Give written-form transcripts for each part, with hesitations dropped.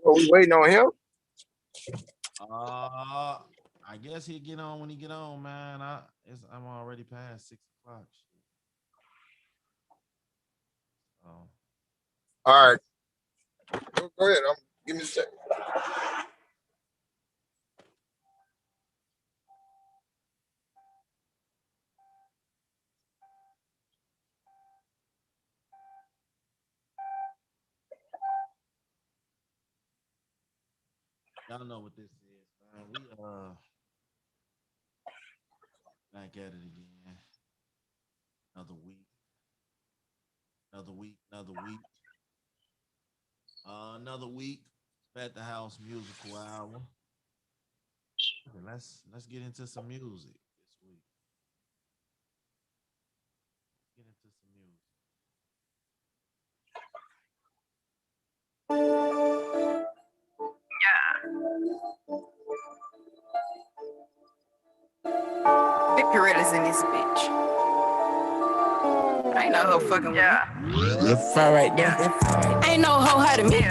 Well, we waiting on him. I guess he'll get on when he get on, man. I'm already past 6 o'clock. Oh. All right. Go ahead. Give me a second. Y'all know what this is, man. We back at it again. Another week. Another week. At the House Musical Hour. Okay, let's get into some music this week. Get into some music. Big gorillas in this bitch. Ain't no hoe fucking with me. You're far right there. Ain't no hoe hot to me. I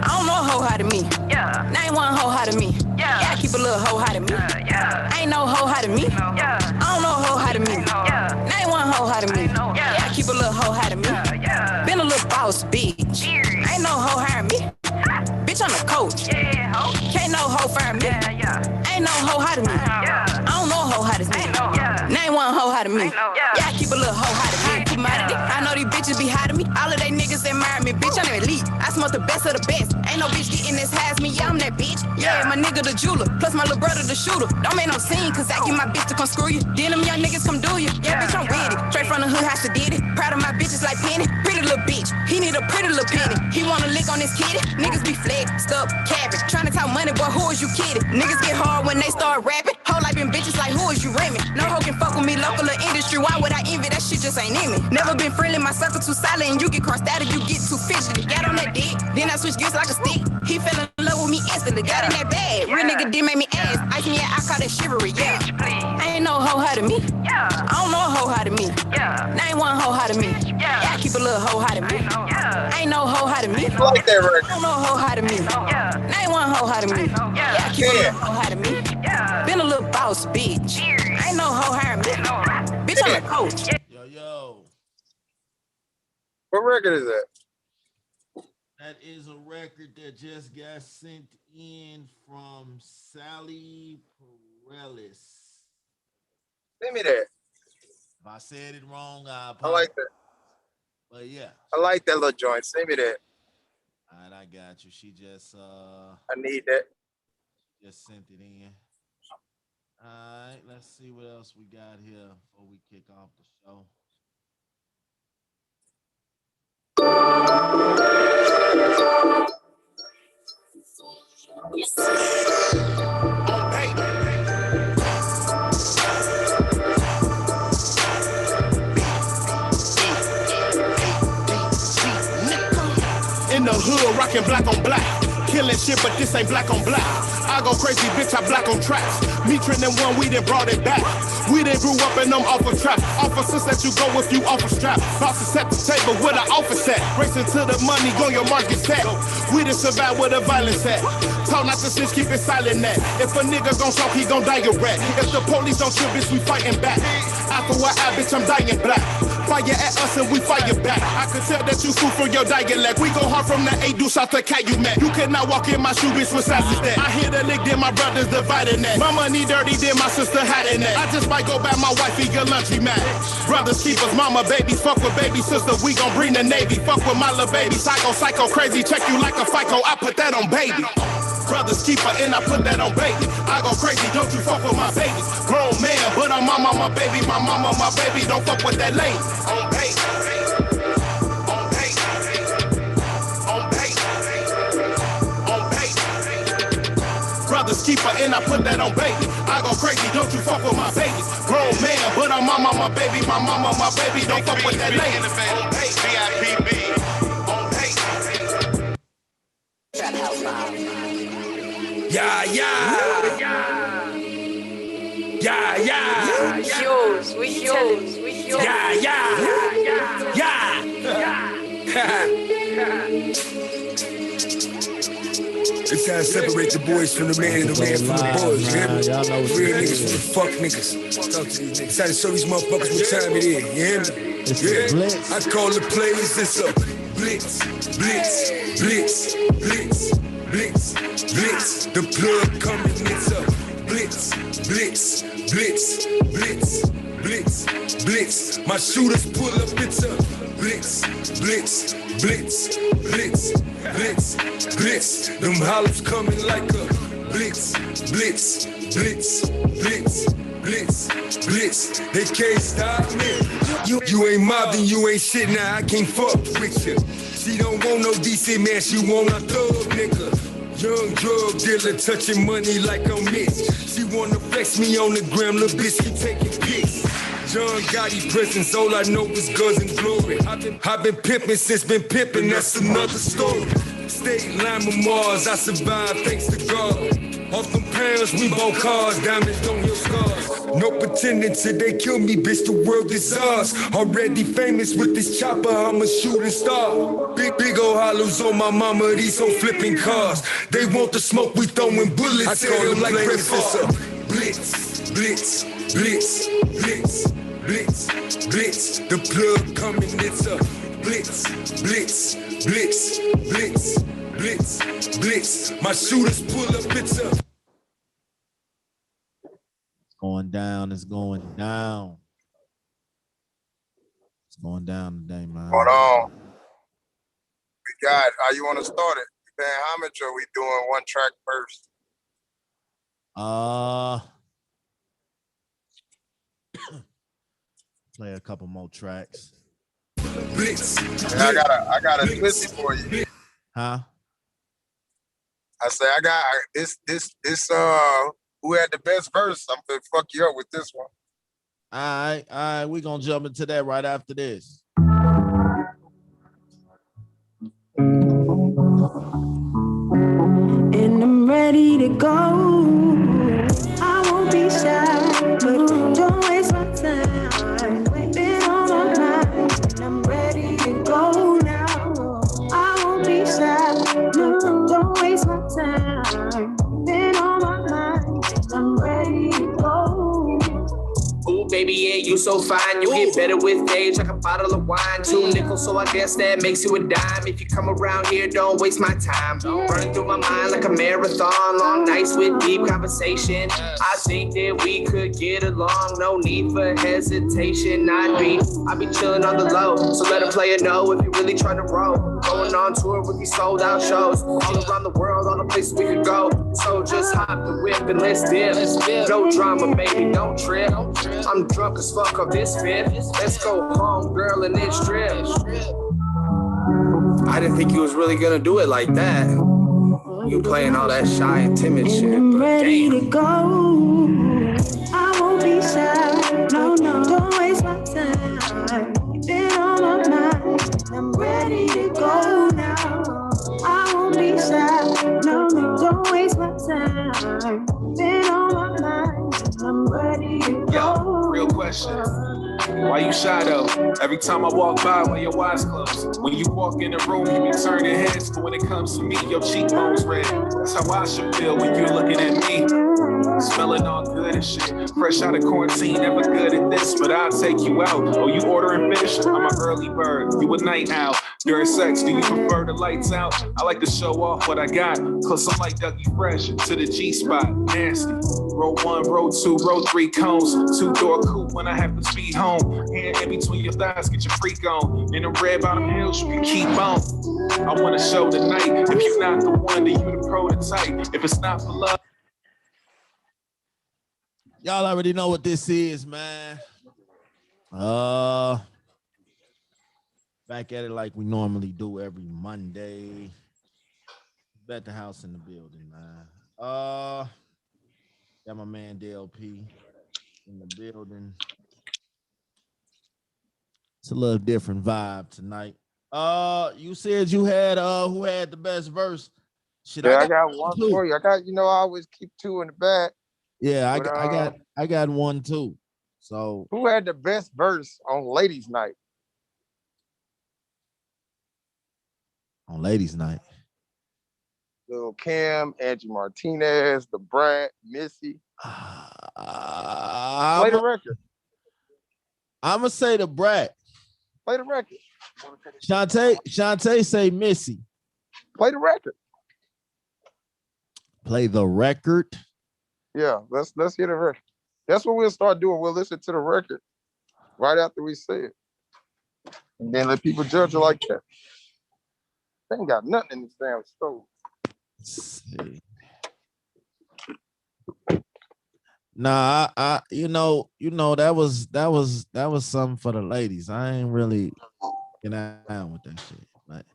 don't know a hoe hot to me. Name one hoe hot to me. Yeah, I keep a little hoe hot to me. Ain't no hoe hot to me. I don't know a hoe hot to me. Name one hoe hot to me. Yeah, I keep a little hoe hot to me. Been a little boss, bitch. Ain't no hoe hiring me. Bitch, I'm the coach. Can't no hoe fire me. Ain't no hoe hot to me. I don't know a hoe hot to me. Name one hoe hot to me. Yeah, I keep a little hoe hot to me. I know these bitches be hot to me. All of they niggas admire me. Bitch, I'm elite. I smoke the best of the best. Ain't no bitch getting this has me. Yeah, I'm that bitch. Yeah, my nigga the jeweler. Plus my little brother the shooter. Don't make no scene, cause I get my bitch to come screw you. Then them young niggas come do you. Yeah, bitch, I'm with it. Straight from the hood, how she did it. Proud of my bitches like Penny. Pretty little bitch. He need a pretty little penny. He wanna lick on his kitty. Niggas be flexed up, cabbage. Tryna talk money, boy, who is you kidding? Niggas get hard when they start rapping. Whole life been bitches like, who is you rimming? No hoe can fuck with me, local or industry. Why would I envy? That shit just ain't in me. Never been friendly, my circle too solid, and you get crossed out if you get too fidgety. Got on that dick, then I switch gears like a stick. He fell in love with me instantly. Got in that bag. Real nigga did make me ass. Ice me, I call that shivery, yeah. Ain't no hoe hot to me. I don't know a hoe hot to me. Name one hoe hot to me. Yeah, I keep a little hoe hot to me. Ain't no hoe hot to me. I like that record. I don't know a hoe hot to me. Name one hoe hot to me. Yeah, I keep a little hoe hot to me. Been a little boss, bitch. Ain't no hoe hiring me. Bitch, I'm a coach. Yo. What record is that? That is a record that just got sent in from Sally Perellis. Send me that. If I said it wrong, I apologize. I like that. But yeah. I like that little joint. Send me that. All right, I got you. She just I need that. Just sent it in. All right, let's see what else we got here before we kick off the show. In the hood, rockin' black on black. Killing shit, but this ain't black on black. I go crazy, bitch, I black on tracks. Me trending one, we done brought it back. We done grew up in them offer traps. Officers let you go if you offer strap. About to set the table with an office set. Racing to the money, go your market set. We done survive with the violence at. Talk not to snitch, keep it silent at. If a nigga gon' talk, he gon' die a rat. If the police don't chill, bitch, we fighting back. After what I, bitch, I'm dying black. Fire at us and we fire back. I can tell that you fool for your dialect. We go hard from the A-Deuce out to Calumet. You cannot walk in my shoe, bitch, what size is that? I hear the lick, then my brothers dividing that. My money dirty, then my sister hiding that. I just might go back my wife, eat a lunchy mat. Brothers keep us, mama, babies, fuck with baby sister. We gon' bring the Navy, fuck with my little baby. Psycho, crazy, check you like a FICO. I put that on baby. Brothers keeper and I put that on baby. I go crazy, don't you fuck with my babies. Grown man, but I'm mama, my baby. My mama, my baby, don't fuck with that lady. On baby. On baby. On baby. On baby. Brothers keeper and I put that on baby. I go crazy, don't you fuck with my babies. Grown man, but I'm mama, my baby. My mama, my baby, don't fuck with that lady. On baby. VIP. On baby. Trap house vibe. Yeah. Yours, we yours. It's time to separate the boys from the man and the man from the boys. You hear me? Y'all know what Real it niggas is. from the fuck niggas. Talk to these niggas. It's time to show these motherfuckers what time it is. You hear me? It's a blitz. I call the plays, it's a blitz, blitz, blitz, blitz, blitz, blitz. The plug coming, it's a blitz, blitz, blitz, blitz, blitz, blitz. My shooters pull up, it's a blitz, blitz, blitz, blitz, blitz, blitz. Them hollows coming like a blitz, blitz, blitz, blitz, blitz, blitz. They can't stop me. You ain't mobbing, you ain't shit, now I can't fuck with you. She don't want no decent man, she want a thug nigga. Young drug dealer touching money like I'm Mitch. She wanna flex me on the gram, little bitch, keep taking pics. John Gotti presents, all I know is guns and glory. I've been pimping since been pimping, that's another story. State line of Mars, I survived thanks to God. Off them pounds, we bought cars, diamonds don't heal scars. No pretending till they kill me, bitch, the world is ours. Already famous with this chopper, I'm a shooting star. Big old hollows on my mama, these old flipping cars. They want the smoke, we throwing bullets. I call them like breakfast. Blitz, blitz, blitz, blitz, blitz, blitz. The plug coming, it's a blitz, blitz, blitz, blitz, blitz, blitz. My shooters pull up, it's a Going down, it's going down. It's going down today, man. Hold on. We got, how you want to start it? We paying homage or we doing one track first? Play a couple more tracks. blitz. And I got a twist for you. Huh? I say I got this who had the best verse? I'm gonna fuck you up with this one. All right, we're gonna jump into that right after this. And I'm ready to go. I won't be shy, but don't waste my time. Been on my mind, and I'm ready to go now. I won't be shy, no, don't waste my time. Been on my mind, I'm ready to go. Ooh, baby, yeah, you so fine. You get better with age, like a bottle of wine. 2 nickels, so I guess that makes you a dime. If you come around here, don't waste my time. Running through my mind like a marathon. Long nights with deep conversation. I think that we could get along. No need for hesitation. I'd be chilling on the low. So let a player know if you really trying to roll. Going on tour with these sold out shows. All around the world, all the places we could go. So just hop the whip and let's dip. No drama, baby, don't trip. I'm drunk as fuck off this fifth. Let's go home, girl, and this trip. I didn't think you was really gonna do it like that. You playing all that shy and timid And shit, I'm but ready damn. to go. I won't be shy. No, don't waste my time. Been on my mind. I'm ready to go now. I won't be shy. No, don't waste my time. Been on my mind. I'm ready to go. Yo, real question. Why you shy though? Every time I walk by, why your eyes closed? When you walk in the room, you be turning heads, but when it comes to me, your cheekbones red. That's how I should feel when you're looking at me. Smelling all good and shit. Fresh out of quarantine, never good at this, but I'll take you out. Oh, you ordering fish? I'm an early bird. You a night owl. During sex, do you prefer the lights out? I like to show off what I got. Cause I'm like Dougie Fresh to the G-spot. Nasty. Row 1, row 2, row 3 cones. 2-door coupe when I have to speed home. Hand in between your thighs, get your freak on. In the red bottom hills, you can keep on. I wanna show tonight. If you're not the one, then you the prototype. If it's not for love. Y'all already know what this is, man. Back at it like we normally do every Monday. Bet the house in the building, man. Got my man DLP in the building. It's a little different vibe tonight. You said you had who had the best verse? Shit, Yeah, I got one two. for you. I always keep 2 in the bag. Yeah, But, I got one too. So who had the best verse on Ladies Night? on ladies' night. Lil Kim, Angie Martinez, The Brat, Missy. Play the record. I'm gonna say The Brat. Play the record. Shantae say Missy. Play the record. Play the record. Yeah, let's hear the record. That's what we'll start doing. We'll listen to the record right after we say it. And then let people judge it like that. They ain't got nothing in this damn stove. Let's see. Nah, I you know, that was something for the ladies. I ain't really down with that shit. Like,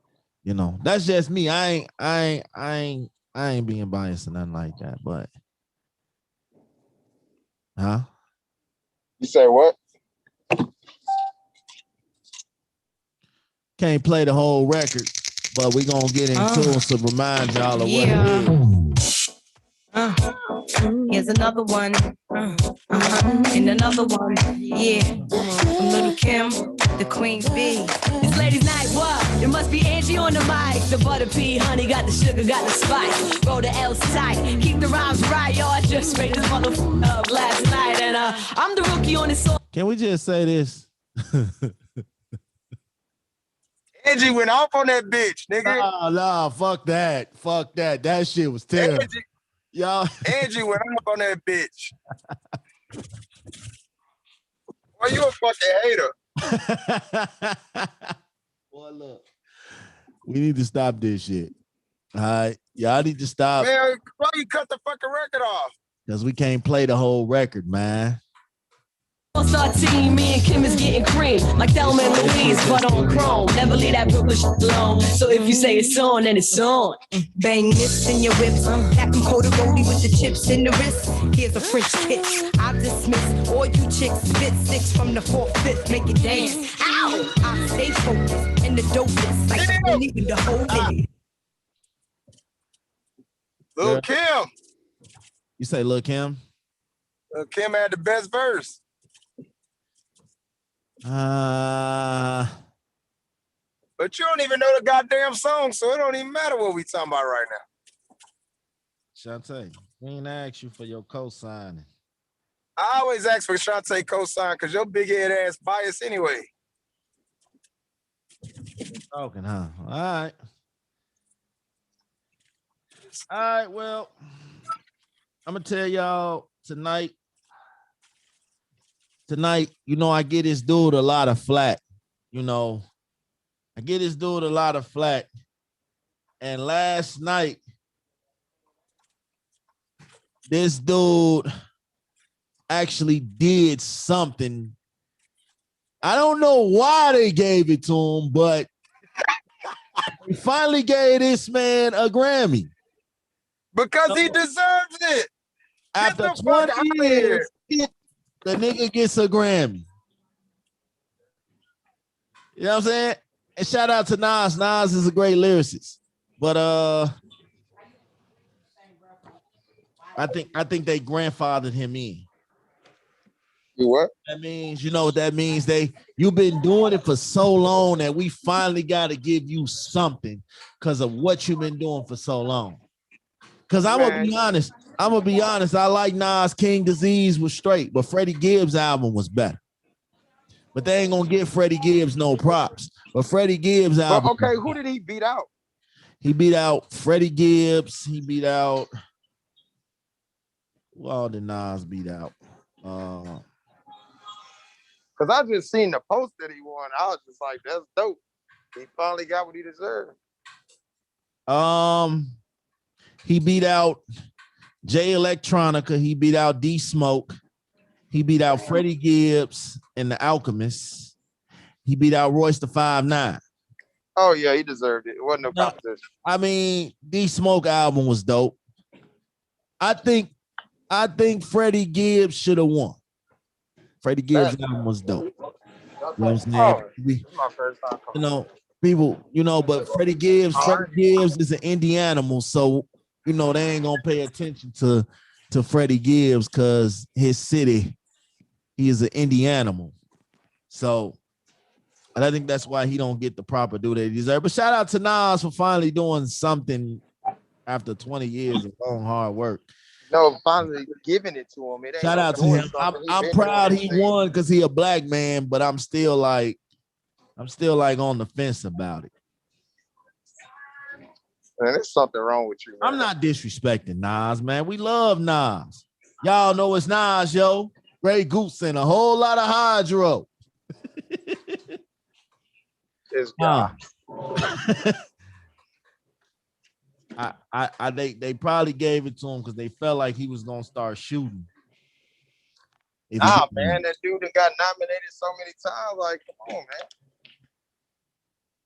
that's just me. I ain't being biased or nothing like that, but You say what? Can't play the whole record, but we gonna get into it to remind y'all of what it is. Here's another one. And another one. Yeah. From Little Kim, the Queen Bee. This ladies' night, what? It must be Angie on the mic. The butter pea, honey, got the sugar, got the spice. Roll the L's tight. Keep the rhymes right, yo. I just made this motherfucker up last night. And I'm the rookie on this song. Can we just say this? Angie went off on that bitch, nigga. Nah, fuck that. Fuck that. That shit was terrible. Y'all. Angie went off on that bitch. Boy, you a fucking hater. Boy, look. We need to stop this shit. All right. Y'all need to stop. Man, why you cut the fucking record off? Because we can't play the whole record, man. All-star team, me and Kim is getting cream. Like Thelma and Louise, but on chrome. Never leave that Brooklyn shit alone. So if you say it's on, then it's on. Bang this in your whips. Captain Coda Goldie with the chips in the wrist. Here's a French kiss. I dismiss all you chicks. Spit 6 from the 4th, 5th. Make it dance. Ow! I stay focused in the dopest. Like I believe in the whole minute. Lil Kim. You say Lil Kim? Lil Kim had the best verse. But you don't even know the goddamn song, so it don't even matter what we talking about right now. Shantae, we ain't asked you for your co-signing. I always ask for Shantae cosign because your big head ass bias anyway. Talking, huh? All right, well, I'm gonna tell y'all tonight, I get this dude a lot of flack. And last night, this dude actually did something. I don't know why they gave it to him, but they finally gave this man a Grammy. Because he deserves it. After 20 years, the nigga gets a Grammy. You know what I'm saying? And shout out to Nas. Nas is a great lyricist. But I think they grandfathered him in. You what? That means, you know what that means? You've been doing it for so long that we finally got to give you something because of what you've been doing for so long. Because I'm gonna be honest. I like Nas. King Disease was straight, but Freddie Gibbs' album was better. But they ain't gonna give Freddie Gibbs no props. But Freddie Gibbs' album. Okay, who did he beat out? He beat out Freddie Gibbs. He beat out. Who all did Nas beat out? Because I just seen the post that he won. I was just like, that's dope. He finally got what he deserved. He beat out Jay Electronica. He beat out D Smoke. He beat out Freddie Gibbs and the Alchemists. He beat out Royce the 5'9". Oh yeah, he deserved it. It wasn't no competition. I mean, D Smoke album was dope. I think Freddie Gibbs should have won. Freddie Gibbs' album was dope. You know what I'm saying? Oh, this is my first time coming. People, but Freddie Gibbs is an indie animal, so they ain't gonna pay attention to Freddie Gibbs because his city, he is an indie animal. So, and I think that's why he don't get the proper due that he deserves. But shout out to Nas for finally doing something after 20 years of long hard work. No, finally giving it to him. It ain't Shout out to doing him. something. He I'm been proud doing he his thing. won because he a black man, but I'm still like on the fence about it. Man, there's something wrong with you, man. I'm not disrespecting Nas, man. We love Nas. Y'all know it's Nas, yo. Grey Goose and a whole lot of hydro. This guy. They probably gave it to him because they felt like he was gonna start shooting. Nah, man, that dude that got nominated so many times. Like, come on,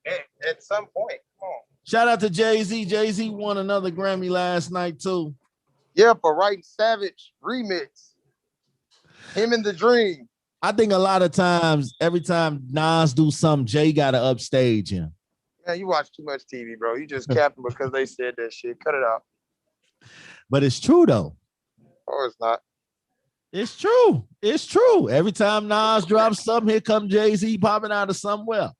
man. At some point, come on. Shout out to Jay-Z. Jay-Z won another Grammy last night too. Yeah, for writing Savage remix. Him and the Dream. I think a lot of times, every time Nas do something, Jay gotta upstage him. Man, you watch too much TV, bro. You just capping because they said that shit. Cut it out. But it's true though. Oh, it's not. It's true. It's true. Every time Nas drops something, here come Jay-Z popping out of somewhere.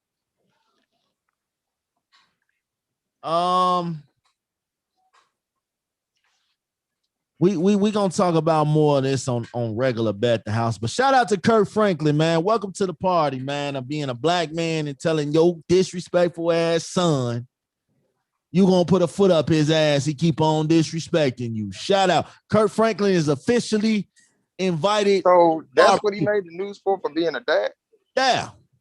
We gonna talk about more of this on regular Bet the House. But shout out to Kurt Franklin, man. Welcome to the party, man, of being a black man and telling your disrespectful ass son you gonna put a foot up his ass. He keep on disrespecting you. Shout out. Kurt Franklin is officially invited. So that's what he made the news for being a dad?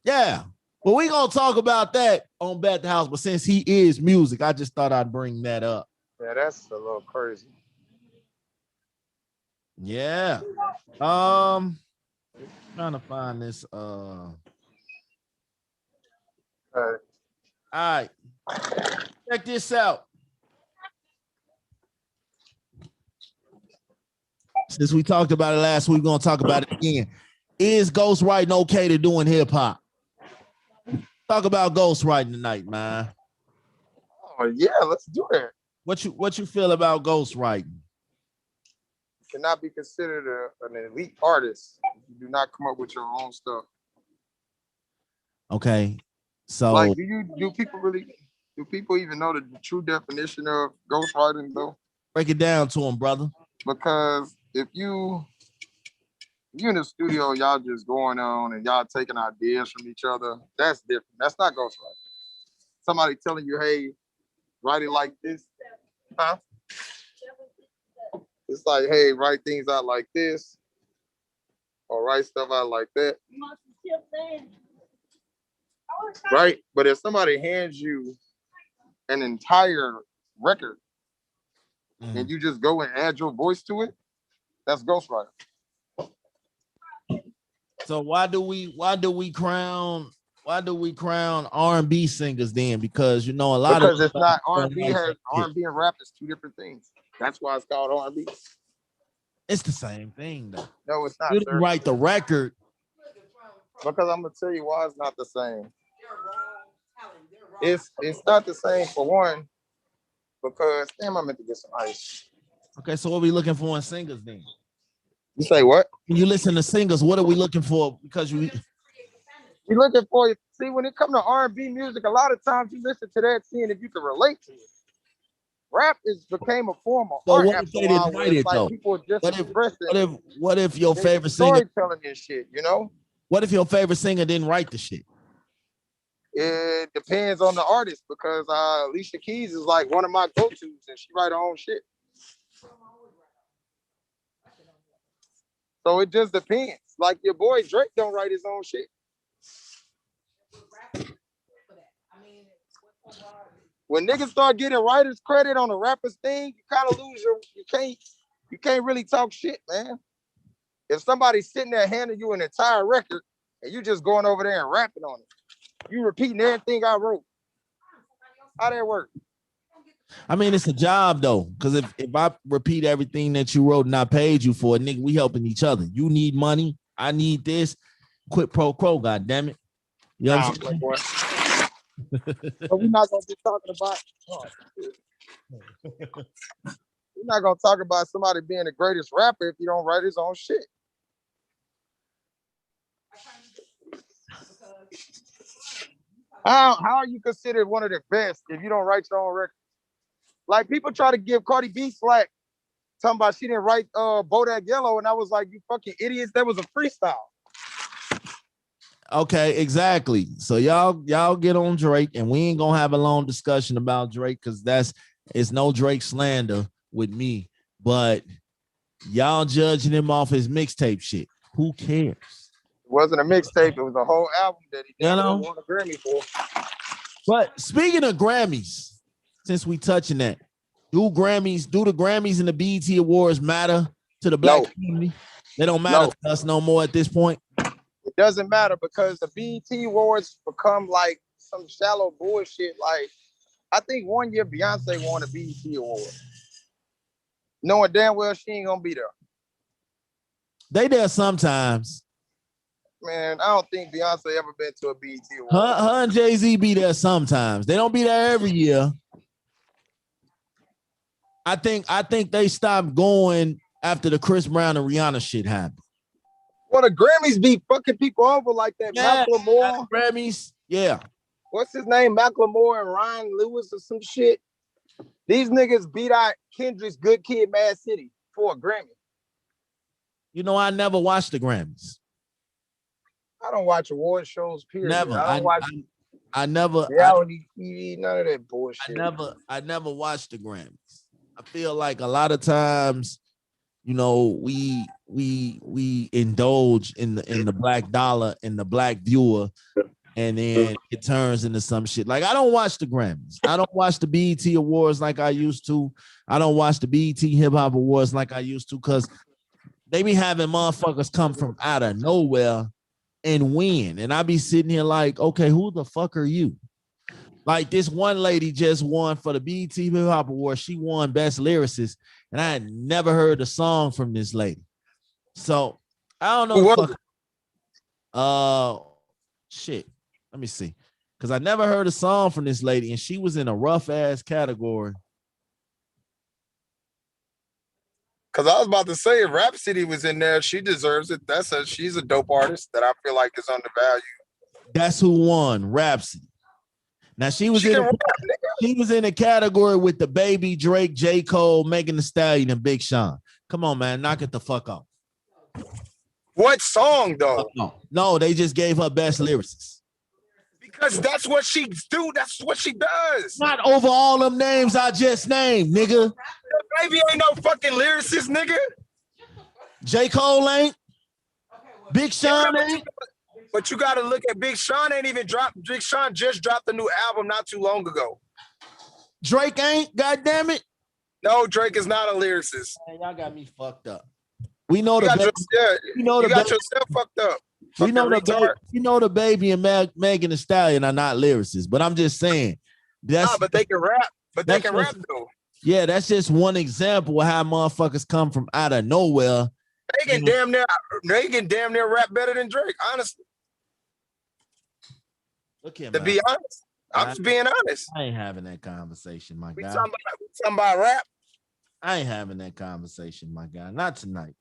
Yeah. Well, we gonna talk about that on Bet the House, but since he is music, I just thought I'd bring that up. Yeah, that's a little crazy. Yeah. Trying to find this. All right. Check this out. Since we talked about it last week, we're gonna talk about it again. Is ghostwriting okay to do in hip hop? Talk about ghostwriting tonight, man. Oh yeah, let's do it. What you feel about ghostwriting? Cannot be considered an elite artist if you do not come up with your own stuff. Okay, so like, do people even know the true definition of ghostwriting though? Break it down to them, brother. Because if you in the studio, y'all just going on and y'all taking ideas from each other, that's different. That's not ghostwriting. Somebody telling you, hey, write it like this, huh? It's like, hey, write things out like this, or write stuff out like that. Right? But if somebody hands you an entire record and you just go and add your voice to it, that's ghostwriting. So why do we crown R&B singers then? Because you know because it's not R&B has R&B and rap is two different things. That's why it's called R&B. It's the same thing though. No, it's not. You didn't write the record. Because I'm gonna tell you why it's not the same. It's not the same for one, because damn, I meant to get some ice. Okay, so what are we looking for in singers then? You say what? When you listen to singers, what are we looking for? Because you're looking for, see, when it comes to R&B music, a lot of times you listen to that, seeing if you can relate to it. Rap became a form of art. What if they didn't write it though? People just what if your favorite singer storytelling this shit, you know? What if your favorite singer didn't write the shit? It depends on the artist, because Alicia Keys is like one of my go-tos and she write her own shit. So it just depends. Like your boy Drake don't write his own shit. When niggas start getting writers credit on a rapper's thing, you kind of lose you can't really talk shit, man. If somebody's sitting there handing you an entire record and you just going over there and rapping on it, you repeating everything I wrote. How that work? I mean, it's a job though, because if I repeat everything that you wrote and I paid you for it, nigga, we helping each other. You need money, I need this. Quit pro quo, god damn it. You know what I'm saying? But we're not gonna be talking about. We're not gonna talk about somebody being the greatest rapper if you don't write his own shit. How are you considered one of the best if you don't write your own record? Like people try to give Cardi B slack, talking about she didn't write Bodak Yellow, and I was like, you fucking idiots, that was a freestyle. Okay, exactly. So y'all get on Drake, and we ain't gonna have a long discussion about Drake because it's no Drake slander with me. But y'all judging him off his mixtape shit. Who cares? It wasn't a mixtape, it was a whole album that he You know? won a Grammy for. But speaking of Grammys, since we touching that, do the Grammys and the BET Awards matter to the black community? They don't matter to us no more at this point. It doesn't matter because the BET Awards become like some shallow bullshit. Like, I think one year Beyonce won a BET Award, knowing damn well she ain't gonna be there. They there sometimes. Man, I don't think Beyonce ever been to a BET Award. Her and Jay-Z be there sometimes. They don't be there every year. I think they stopped going after the Chris Brown and Rihanna shit happened. Well, the Grammys be fucking people over like that. Yeah, Macklemore. Grammys, yeah. What's his name? Macklemore and Ryan Lewis or some shit. These niggas beat out Kendrick's Good Kid, Mad City for a Grammy. You know, I never watched the Grammys. I don't watch award shows, period. Never. I don't watch I never reality TV, none of that bullshit. I never watched the Grammys. I feel like a lot of times, you know, we indulge in the black dollar and the black viewer, and then it turns into some shit. Like, I don't watch the Grammys. I don't watch the BET Awards like I used to. I don't watch the BET Hip Hop Awards like I used to, because they be having motherfuckers come from out of nowhere and win. And I be sitting here like, okay, who the fuck are you? Like, this one lady just won for the BET Hip Hop Award. She won Best Lyricist, and I had never heard a song from this lady. So I don't know. Shit. Let me see. Because I never heard a song from this lady, and she was in a rough ass category. Because I was about to say, if Rhapsody was in there, she deserves it. She's a dope artist that I feel like is undervalued. That's who won, Rhapsody. Now she was in a category with the Baby, Drake, J. Cole, Megan Thee Stallion, and Big Sean. Come on, man, knock it the fuck off. What song though? No, they just gave her Best Lyricist. Because that's what she do. That's what she does. Not over all them names I just named, nigga. Baby ain't no fucking lyricist, nigga. J. Cole ain't. Big Sean ain't. But you got to look at Big Sean ain't even dropped. Big Sean just dropped a new album not too long ago. Drake ain't, goddamn it. No, Drake is not a lyricist. Man, y'all got me fucked up. We know you got yourself fucked up. We know the Baby and Megan Thee Stallion are not lyricists, but I'm just saying but they can rap. But they can rap though. Yeah, that's just one example of how motherfuckers come from out of nowhere. They can damn near rap better than Drake, honestly. Look here, to be honest. I'm just being honest. I ain't having that conversation, my guy. We talking about rap? I ain't having that conversation, my guy. Not tonight.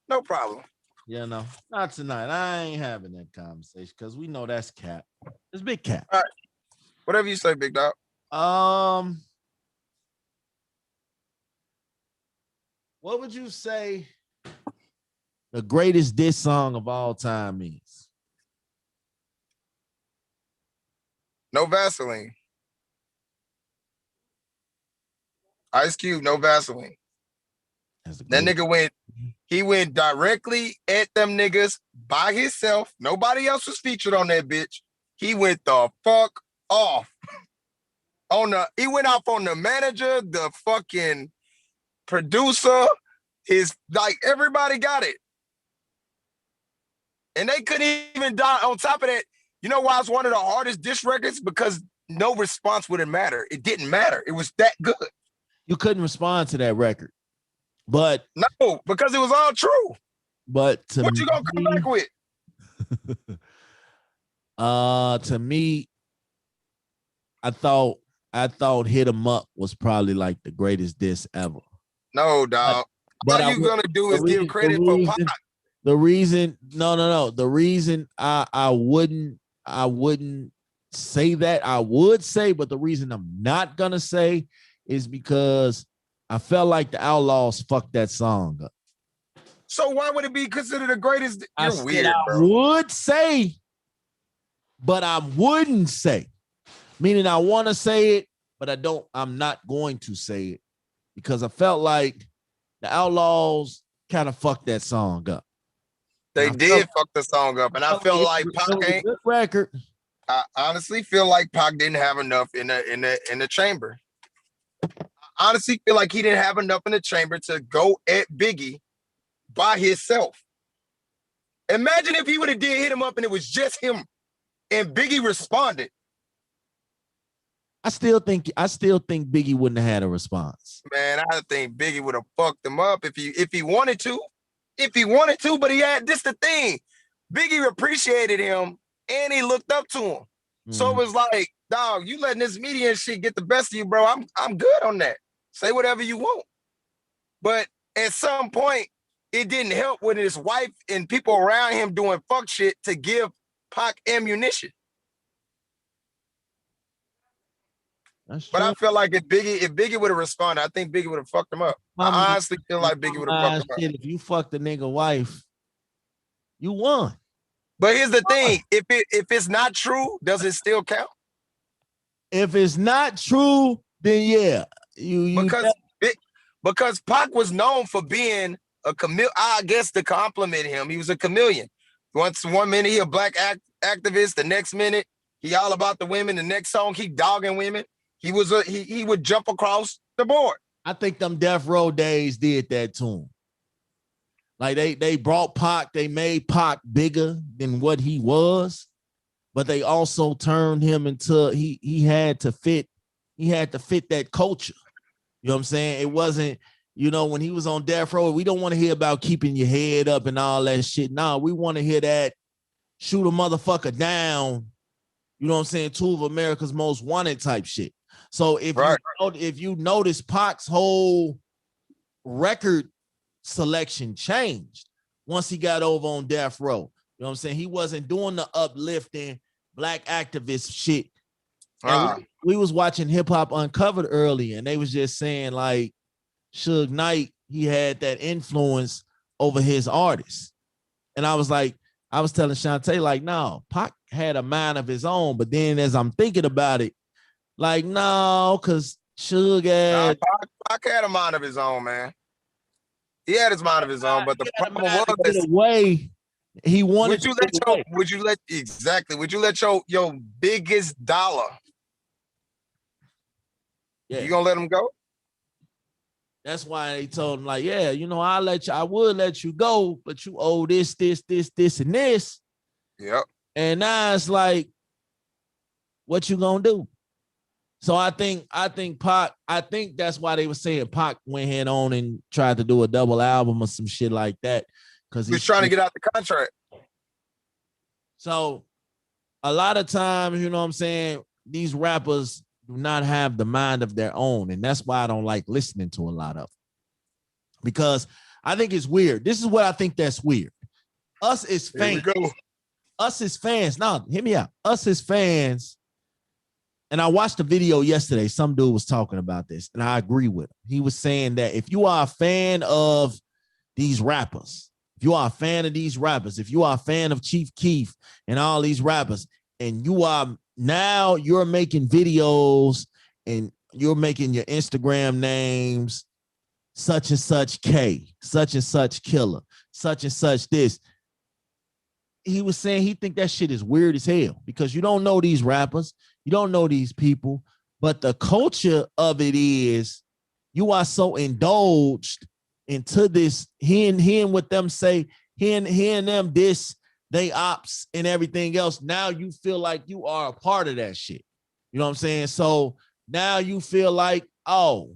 No problem. You know, not tonight. I ain't having that conversation because we know that's cap. It's big cap. All right. Whatever you say, big dog. What would you say the greatest diss song of all time is? No Vaseline. Ice Cube, no Vaseline. That nigga went directly at them niggas by himself. Nobody else was featured on that bitch. He went the fuck off. He went off on the manager, the fucking producer, everybody got it. And they couldn't even die. On top of that, you know why it's one of the hardest diss records? Because no response wouldn't matter. It didn't matter. It was that good. You couldn't respond to that record. But no, because it was all true. But what you gonna come back with? To me, I thought Hit 'Em Up was probably like the greatest diss ever. No, dog. What you gonna do is give credit for Pac. The reason I wouldn't say that, I would say, but the reason I'm not gonna say is because I felt like the Outlaws fucked that song up. So why would it be considered the greatest? I You're said weird, I bro. would say, but I wouldn't say. Meaning I want to say it, but I'm not going to say it because I felt like the Outlaws kind of fucked that song up. They did fuck the song up, and I feel like Pac ain't. Good record. I honestly feel like Pac didn't have enough in the chamber. I honestly feel like he didn't have enough in the chamber to go at Biggie by himself. Imagine if he would have did hit him up and it was just him, and Biggie responded. I still think Biggie wouldn't have had a response. Man, I think Biggie would have fucked him up if he wanted to. If he wanted to, but he had this the thing. Biggie appreciated him and he looked up to him. Mm-hmm. So it was like, dog, you letting this media and shit get the best of you, bro. I'm good on that. Say whatever you want. But at some point, it didn't help with his wife and people around him doing fuck shit to give Pac ammunition. But I feel like if Biggie would have responded, I think Biggie would have fucked him up. I honestly feel like Biggie would have fucked him up. If you fucked a nigga wife, you won. But here's the thing: if it's not true, does it still count? If it's not true, then yeah, because Pac was known for being a chameleon. I guess to compliment him, he was a chameleon. One minute he a black activist, the next minute he all about the women. The next song he dogging women. He would jump across the board. I think them Death Row days did that to him. Like they brought Pac, they made Pac bigger than what he was, but they also turned him into he had to fit that culture. You know what I'm saying? It wasn't, when he was on Death Row, we don't want to hear about keeping your head up and all that shit. No, we want to hear that shoot a motherfucker down. You know what I'm saying? 2 of America's Most Wanted type shit. So if you notice, Pac's whole record selection changed once he got over on Death Row. You know what I'm saying? He wasn't doing the uplifting black activist shit. We was watching Hip Hop Uncovered earlier, and they was just saying like Suge Knight, he had that influence over his artists. And I was telling Shantae, like, no, Pac had a mind of his own. But then as I'm thinking about it, like, no, because Suge had... Pac had a mind of his own, man. He had his mind of his own, but the problem was... He wanted would you let your biggest dollar... Yeah. You gonna let him go? That's why they told him, like, yeah, I would let you go, but you owe this, and this. Yep. And now it's like, what you gonna do? So I think Pac, that's why they were saying Pac went head on and tried to do a double album or some shit like that. Because he's trying to get out the contract. So a lot of times, you know what I'm saying, these rappers do not have the mind of their own. And that's why I don't like listening to a lot of them. Because I think it's weird. This is what I think that's weird. Us as fans. No, hear me out. Us as fans. And I watched a video yesterday. Some dude was talking about this, and I agree with him. He was saying that if you are a fan of these rappers, if you are a fan of Chief Keef and all these rappers, and you're making videos and you're making your Instagram names, such and such K, such and such Killer, such and such this. He was saying he think that shit is weird as hell because you don't know these rappers. You don't know these people, but the culture of it is you are so indulged into this, hearing what them say, hearing them this, they ops and everything else. Now you feel like you are a part of that shit. You know what I'm saying? So now you feel like, oh,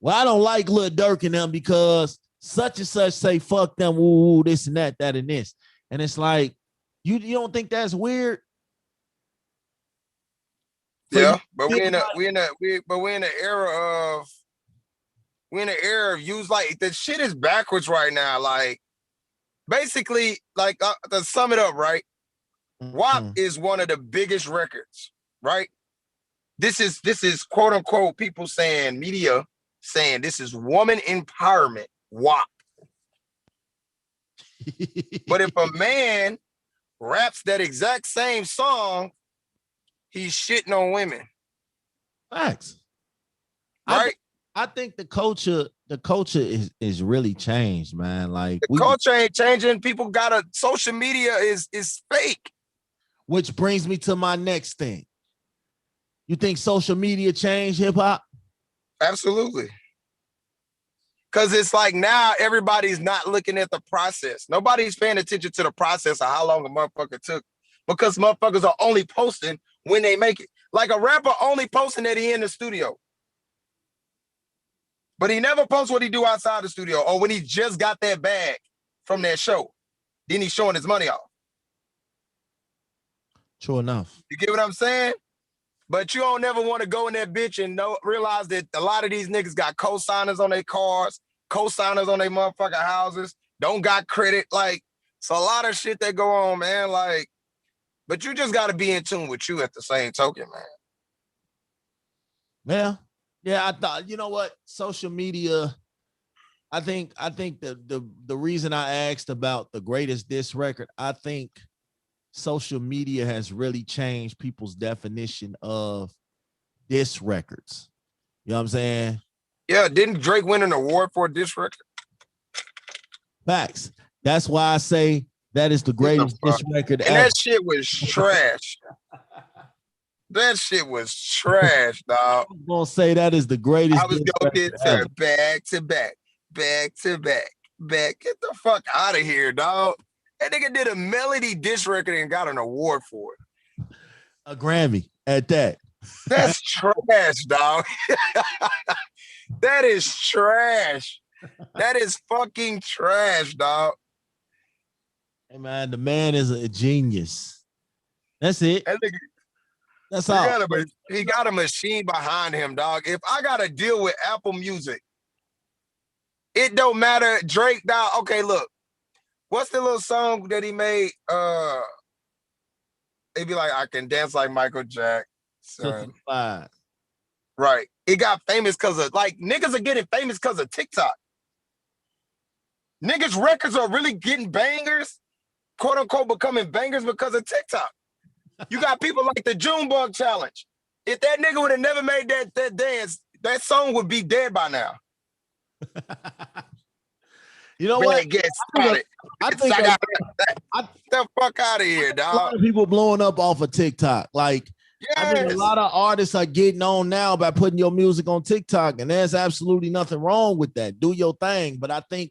well, I don't like Lil Durk and them because such and such say fuck them, woo, this and that, and this. And it's like, you don't think that's weird? Yeah, but we're in the era of use, like, the shit is backwards right now. Like, basically, like, to sum it up, right? WAP is one of the biggest records, right? this is quote unquote people saying, media saying this is woman empowerment. WAP. But if a man raps that exact same song, he's shitting on women. Facts. Right? I think the culture is really changed, man. Like the culture ain't changing. People gotta social media is fake. Which brings me to my next thing. You think social media changed hip hop? Absolutely. Because it's like now everybody's not looking at the process. Nobody's paying attention to the process of how long a motherfucker took, because motherfuckers are only posting when they make it. Like a rapper only posting that he in the studio. But he never posts what he do outside the studio or when he just got that bag from that show. Then he's showing his money off. True enough. You get what I'm saying? But you don't never want to go in that bitch and realize that a lot of these niggas got co-signers on their cars, co-signers on their motherfucking houses, don't got credit. Like, it's a lot of shit that go on, man. Like, but you just got to be in tune with you at the same token, man. Yeah, I thought, you know what? Social media, I think the reason I asked about the greatest diss record, I think social media has really changed people's definition of diss records. You know what I'm saying? Yeah, didn't Drake win an award for a diss record? Facts. That's why I say that is the greatest diss record and ever. That shit was trash. That shit was trash, dog. I'm gonna say that is the greatest. I was gonna get to back to back. Get the fuck out of here, dog. That nigga did a melody diss record and got an award for it. A Grammy at that. That's trash, dog. That is trash. That is fucking trash, dog. Hey man, the man is a genius. That's it. That nigga, that's all. He got a machine behind him, dog. If I gotta deal with Apple Music, it don't matter. Drake, dog. Okay, look. What's the little song that he made? It'd be like, I can dance like Michael Jackson. Right. It got famous because of, like, niggas are getting famous because of TikTok. Niggas' records are really getting bangers, quote unquote, becoming bangers because of TikTok. You got people like the Junebug Challenge. If that nigga would have never made that dance, that song would be dead by now. You know what? I think the fuck out of here, dog. A lot of people blowing up off of TikTok. Like, yes. I think a lot of artists are getting on now by putting your music on TikTok, and there's absolutely nothing wrong with that. Do your thing. But I think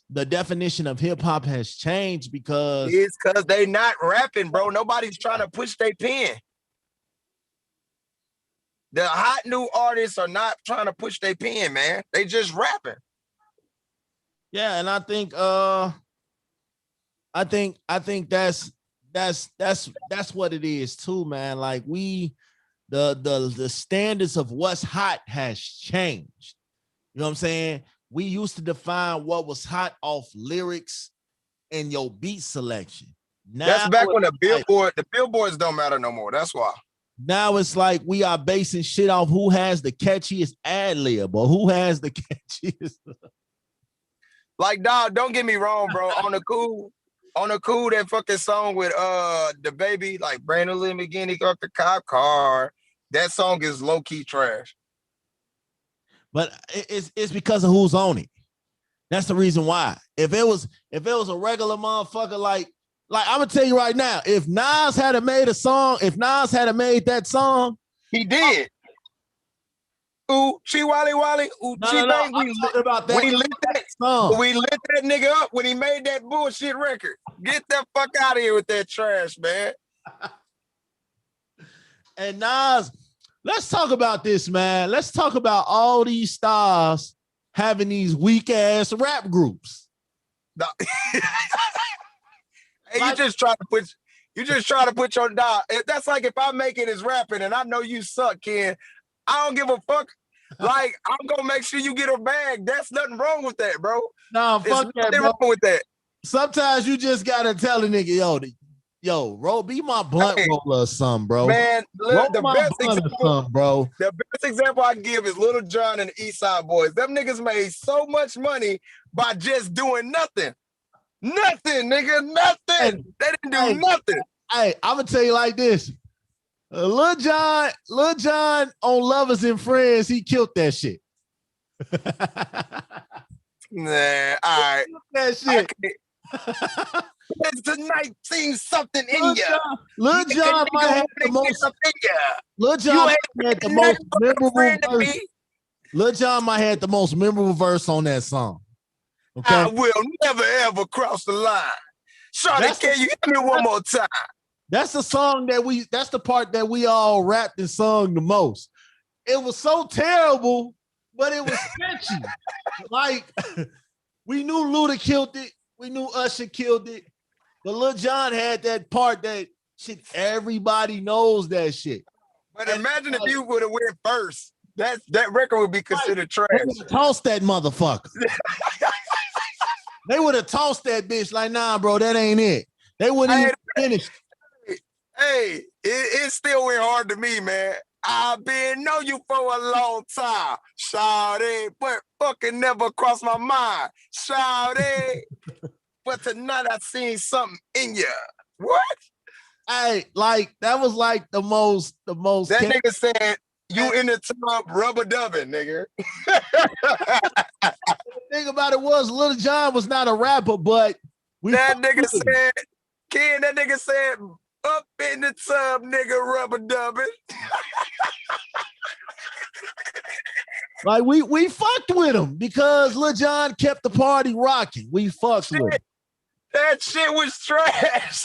the definition of hip hop has changed because it's because they not rapping, bro. Nobody's trying to push their pen. The hot new artists are not trying to push their pen, man. They just rapping. Yeah, and I think that's what it is too, man. Like the standards of what's hot has changed. You know what I'm saying? We used to define what was hot off lyrics and your beat selection. Now that's back when the billboards don't matter no more. That's why. Now it's like we are basing shit off who has the catchiest ad lib or who has the catchiest. Like, dog, don't get me wrong, bro. On the cool, that fucking song with the baby, like Brandon Lee McGinn, he got the cop car. That song is low key trash. But it's because of who's on it. That's the reason why. If it was a regular motherfucker, like I'm gonna tell you right now, if Nas had made that song, he did. Ooh, Chi Wally Wally. Ooh, Chi Bang. We lit that nigga up when he made that bullshit record. Get the fuck out of here with that trash, man. And Nas, let's talk about this, man. Let's talk about all these stars having these weak ass rap groups. No. Hey, you just try to put your dog. That's like if I make it as rapping and I know you suck, Ken. I don't give a fuck. Like, I'm gonna make sure you get a bag. That's nothing wrong with that, bro. No, fuck that, bro. Wrong with that. Sometimes you just gotta tell a nigga, yo, Yo, be my blunt Hey, roller or something, bro. Man, Roll the my best blunt or example, something, bro. the best example I give is Little John and the East Side Boys. Them niggas made so much money by just doing nothing. Nothing, nigga, nothing. They didn't do nothing. Hey, I'm gonna tell you like this. Lil John on Lovers and Friends, he killed that shit. Nah, all right. That shit. Tonight seems something in ya. Lil John might have the most. Lil John had the most memorable verse. Lil John might have the most memorable verse on that song. Okay? I will never ever cross the line. Shawty, can you hit me one more time? That's the song that's the part that we all rapped and sung the most. It was so terrible, but it was catchy. Like, we knew Luda killed it. We knew Usher killed it. But Lil Jon had that part that shit, everybody knows that shit. But imagine if you would have went first. That record would be considered trash. They would have tossed that motherfucker. They would have tossed that bitch like, nah, bro, that ain't it. They wouldn't even finish. Hey, it still went hard to me, man. I've been know you for a long time, shawty, but fucking never crossed my mind, shawty. But tonight I seen something in ya. What? Hey, like that was like the most. That nigga said you in the tub rubber dubbing, nigga. The thing about it was Lil Jon was not a rapper, but that nigga said up in the tub, nigga, rubber dubbing. Like we fucked with him because Lil Jon kept the party rocking. We fucked with him. That shit was trash.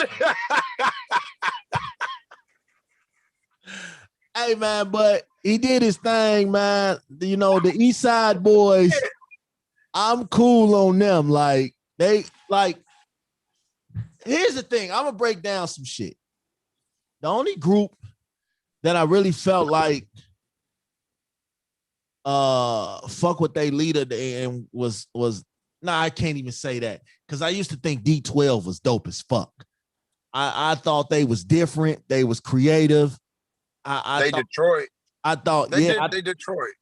Hey man, but he did his thing, man. You know, the East Side Boys, I'm cool on them. Like, here's the thing. I'm gonna break down some shit. The only group that I really felt like fuck with they leader and was I can't even say that because I used to think D12 was dope as fuck. I thought they was different, they was creative. Detroit. I thought they Detroit.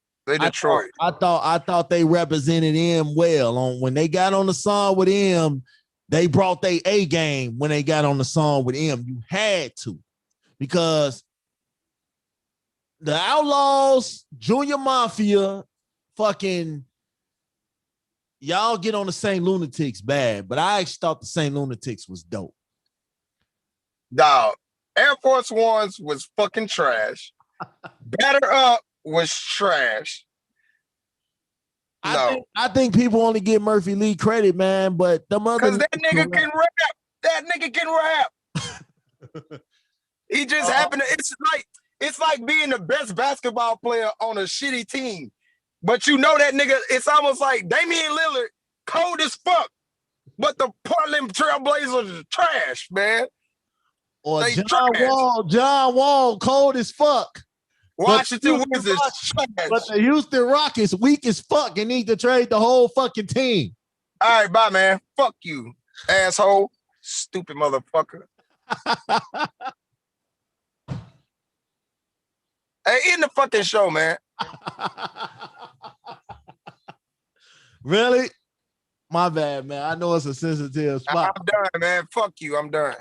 I thought they represented him well. When they got on the song with him, they brought their A game when they got on the song with him. You had to. Because the Outlaws, Junior Mafia, fucking y'all get on the St. Lunatics bad, but I actually thought the St. Lunatics was dope. Dog, Air Force Ones was fucking trash. Batter Up was trash. I think people only give Murphy Lee credit, man, but them other because that nigga can rap. That nigga can rap. He just happened to, it's like being the best basketball player on a shitty team. But you know that nigga, it's almost like Damian Lillard, cold as fuck. But the Portland Trailblazers are trash, man. Or John Wall, cold as fuck. Washington Wizards trash. But the Houston Rockets weak as fuck and need to trade the whole fucking team. All right, bye, man. Fuck you, asshole. Stupid motherfucker. Hey, end the fucking show, man. Really? My bad, man. I know it's a sensitive spot. I'm done, man. Fuck you. I'm done.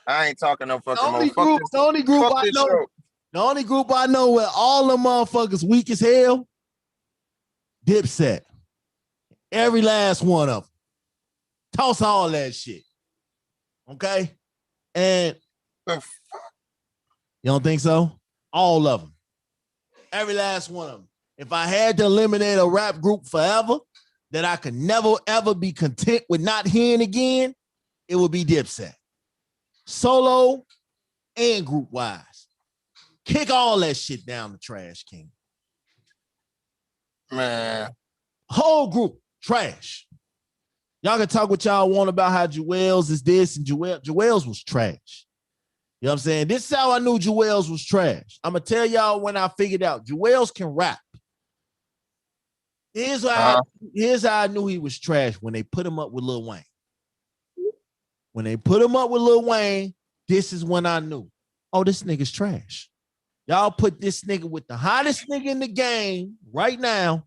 I ain't talking no fucking more. The only group I know where all the motherfuckers weak as hell, Dipset. Every last one of them. Toss all that shit. Okay? And you don't think so? All of them. Every last one of them. If I had to eliminate a rap group forever that I could never, ever be content with not hearing again, it would be Dipset. Solo and group-wise. Kick all that shit down the trash can. Man. Whole group, trash. Y'all can talk what y'all want about how Jewels is this and Jewels was trash. You know what I'm saying? This is how I knew Jewels was trash. I'm going to tell y'all when I figured out Jewels can rap. Here's how I knew he was trash when they put him up with Lil Wayne. When they put him up with Lil Wayne, this is when I knew, oh, this nigga's trash. Y'all put this nigga with the hottest nigga in the game right now.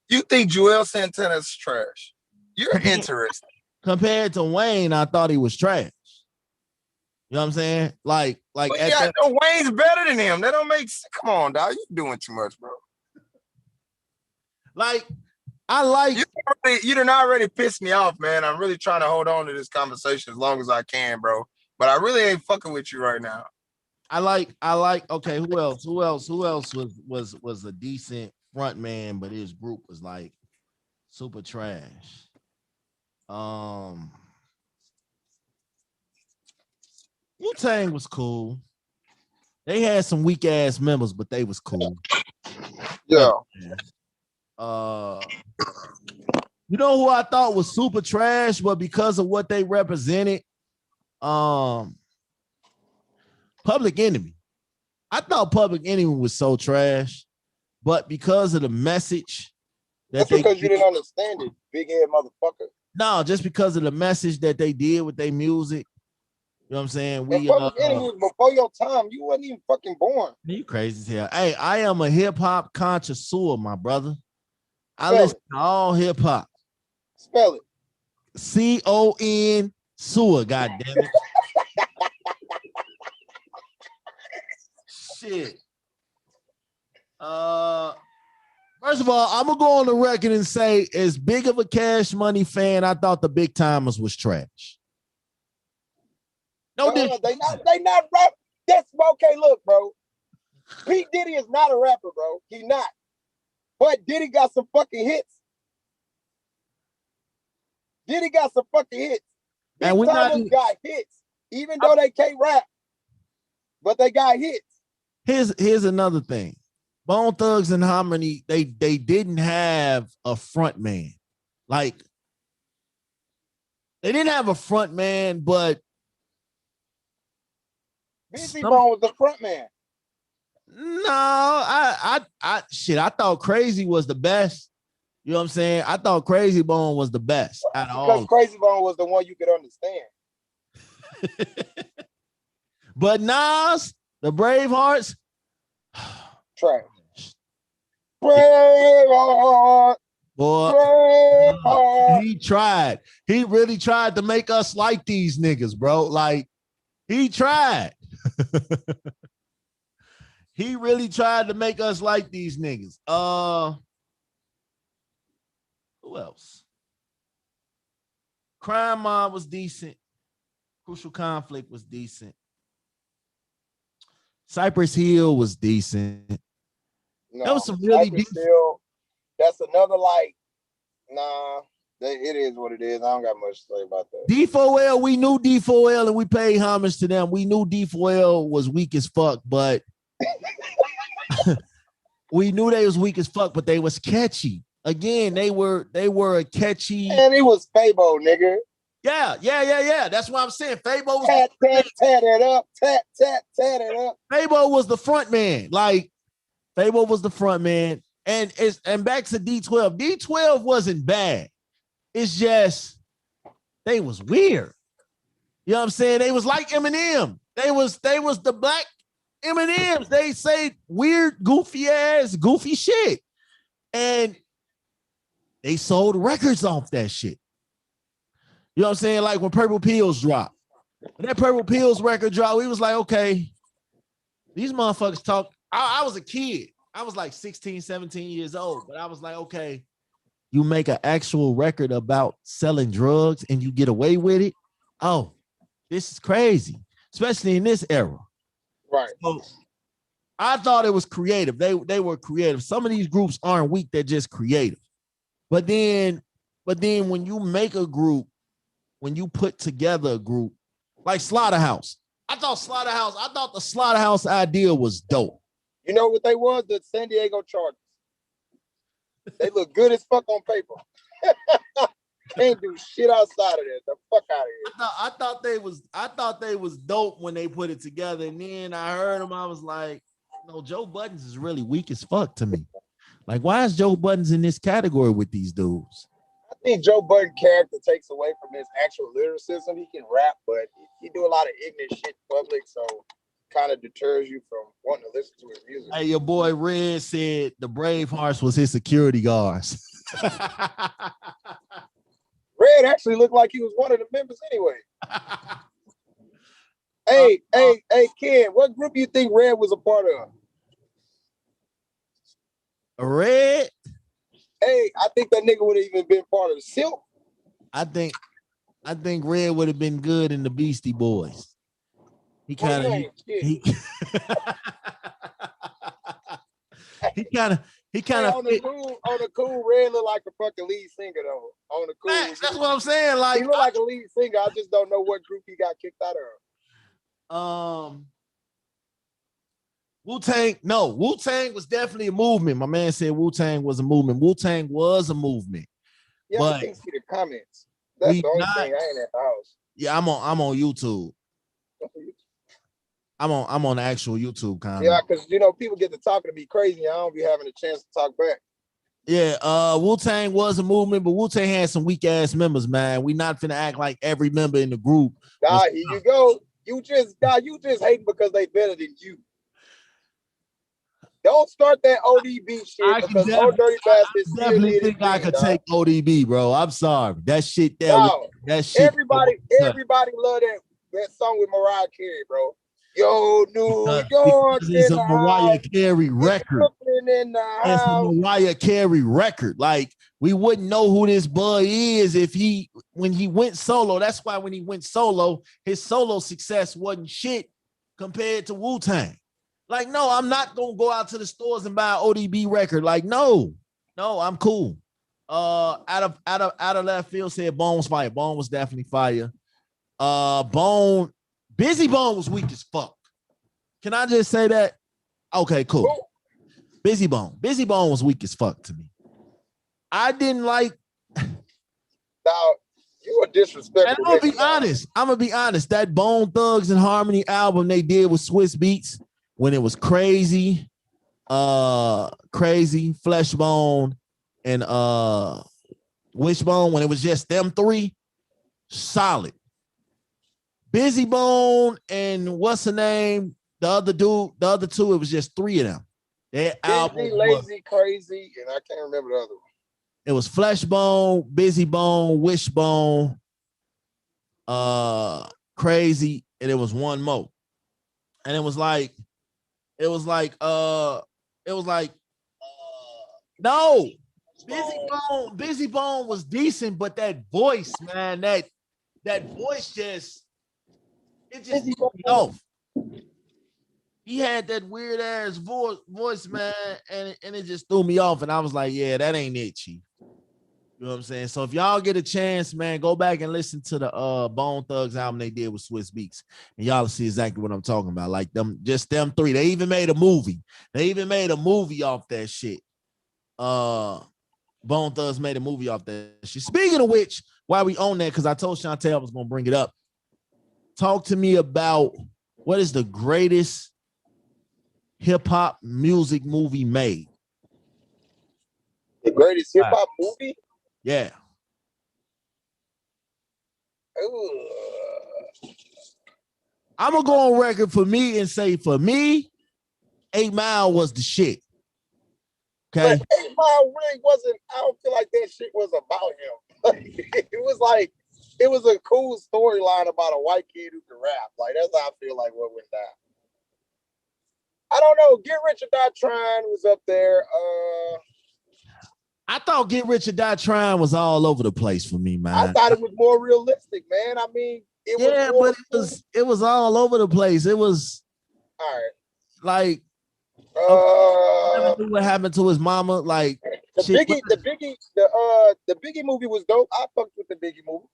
You think Joel Santana's trash? You're interesting. Compared to Wayne, I thought he was trash. You know what I'm saying? Like yeah, no, Wayne's better than him. That don't make sense. Come on, dog. You doing too much, bro. Like, I like you done already pissed me off, man. I'm really trying to hold on to this conversation as long as I can, bro. But I really ain't fucking with you right now. I like, okay, who else was a decent front man, but his group was like super trash. Wu-Tang was cool. They had some weak ass members, but they was cool. Yeah. You know who I thought was super trash, but because of what they represented, Public Enemy. I thought Public Enemy was so trash, but because of the message that's because you didn't understand it, big head motherfucker. No, just because of the message that they did with their music. You know what I'm saying? Public Enemy was before your time. You wasn't even fucking born. You crazy as hell. Hey, I am a hip hop connoisseur, my brother. I listen to all hip hop. Spell it. C-O-N sewer, goddamn it. Shit. First of all, I'm gonna go on the record and say, as big of a Cash Money fan, I thought the Big Timers was trash. No, they not rap. That's okay. Look, bro. P. Diddy is not a rapper, bro. He not. But Diddy got some fucking hits. Big and we Timers got hits, even though they can't rap. But they got hits. Here's another thing. Bone Thugs and Harmony, they didn't have a front man. Like, they didn't have a front man, but Busy Bone was the front man. No, I thought Crazy was the best. You know what I'm saying? I thought Crazy Bone was the best out of all. Because Crazy Bone was the one you could understand. But Nas, the Bravehearts, trash. Braveheart. Boy, Braveheart. He tried. He really tried to make us like these niggas, bro. Like, he tried. He really tried to make us like these niggas. Who else? Crime Mob was decent. Crucial Conflict was decent. Cypress Hill was decent. No, that was some really decent. Hill, that's another it is what it is. I don't got much to say about that. D4L, we knew D4L and we paid homage to them. We knew D4L was weak as fuck, but we knew they was weak as fuck, but they was catchy. Again, they were a catchy. And it was Fabo, nigga. Yeah. That's what I'm saying. Fabo was tat it up. Tat it up. Fabo was the front man. Like, Fabo was the front man. And back to D12. D12 wasn't bad. It's just they was weird. You know what I'm saying? They was like Eminem. They was the black Eminems. They say weird, goofy shit. And they sold records off that shit. You know what I'm saying? Like when Purple Pills dropped. When that Purple Pills record dropped, we was like, okay, these motherfuckers talk. I was a kid. I was like 16, 17 years old. But I was like, okay, you make an actual record about selling drugs and you get away with it? Oh, this is crazy. Especially in this era. Right. So I thought it was creative. They were creative. Some of these groups aren't weak, they're just creative. But then when you make a group, when you put together a group, like Slaughterhouse, I thought the Slaughterhouse idea was dope. You know what they was? The San Diego Chargers. They look good as fuck on paper. Can't do shit outside of that. The fuck out of here. I thought they was dope when they put it together. And then I heard them. I was like, no, Joe Buttons is really weak as fuck to me. Like, why is Joe Buttons in this category with these dudes? I think Joe Budden character takes away from his actual lyricism. He can rap, but he do a lot of ignorant shit in public, so kind of deters you from wanting to listen to his music. Hey, your boy Red said the Bravehearts was his security guards. Red actually looked like he was one of the members anyway. Hey, Ken, what group you think Red was a part of? Red? Hey, I think that nigga would have even been part of the Silk. I think Red would have been good in the Beastie Boys. He kind of he kind of on the cool Red look like a fucking lead singer though. On the cool, that's what I'm saying. Like he look like a lead singer. I just don't know what group he got kicked out of. Wu-Tang was definitely a movement. My man said Wu-Tang was a movement. Wu-Tang was a movement. Yeah, but I can't see the comments. That's the only thing. I ain't at the house. Yeah, I'm on YouTube. I'm on the actual YouTube comment. Yeah, because people get to talking to me crazy. I don't be having a chance to talk back. Yeah, Wu-Tang was a movement, but Wu-Tang had some weak ass members, man. We not finna act like every member in the group. Here you go. You just hating because they better than you. Don't start that ODB shit because Old Dirty Bastard definitely think I could take ODB, bro. I'm sorry. That shit there. That shit. Everybody love that song with Mariah Carey, bro. Yo, New York. It's a Mariah Carey record. It's a Mariah Carey record. Like, we wouldn't know who this boy is when he went solo. That's why when he went solo, his solo success wasn't shit compared to Wu-Tang. Like, no, I'm not gonna go out to the stores and buy an ODB record. Like, no, I'm cool. Out of left field said Bone was fire. Bone was definitely fire. Busy Bone was weak as fuck. Can I just say that? Okay, cool. Busy Bone was weak as fuck to me. I didn't like. Now you are disrespectful. And I'm gonna be honest. That Bone Thugs and Harmony album they did with Swiss Beats when it was Crazy, Fleshbone, and Wishbone, when it was just them three, solid. Busy Bone and what's the name? The other two, it was just three of them. Their album Lazy, Crazy, and I can't remember the other one. It was Fleshbone, Busy Bone, Wishbone, Crazy, and it was one more. And it was like, no, Busy Bone was decent, but that voice, man, that voice just threw me off. He had that weird ass voice, man, and it just threw me off. And I was like, yeah, that ain't it, Chief. You know what I'm saying? So if y'all get a chance, man, go back and listen to the Bone Thugs album they did with Swiss Beats, and y'all will see exactly what I'm talking about. Like them three. They even made a movie. Off that shit. Bone Thugs made a movie off that shit. Speaking of which, while we own that, because I told Chantel I was gonna bring it up. Talk to me about what is the greatest hip-hop music movie made? The greatest hip-hop movie? Yeah. I'm gonna go on record for me and say, for me, 8 Mile was the shit. Okay. But 8 Mile really wasn't. I don't feel like that shit was about him. It was a cool storyline about a white kid who can rap. Like, that's how I feel like what went down. I don't know. Get Rich or Die Trying was up there. I thought Get Rich or Die Trying was all over the place for me, man. I thought it was more realistic, man. I mean, it was all over the place. It was all right. Like, never knew what happened to his mama. Like, the Biggie movie was dope. I fucked with the Biggie movie.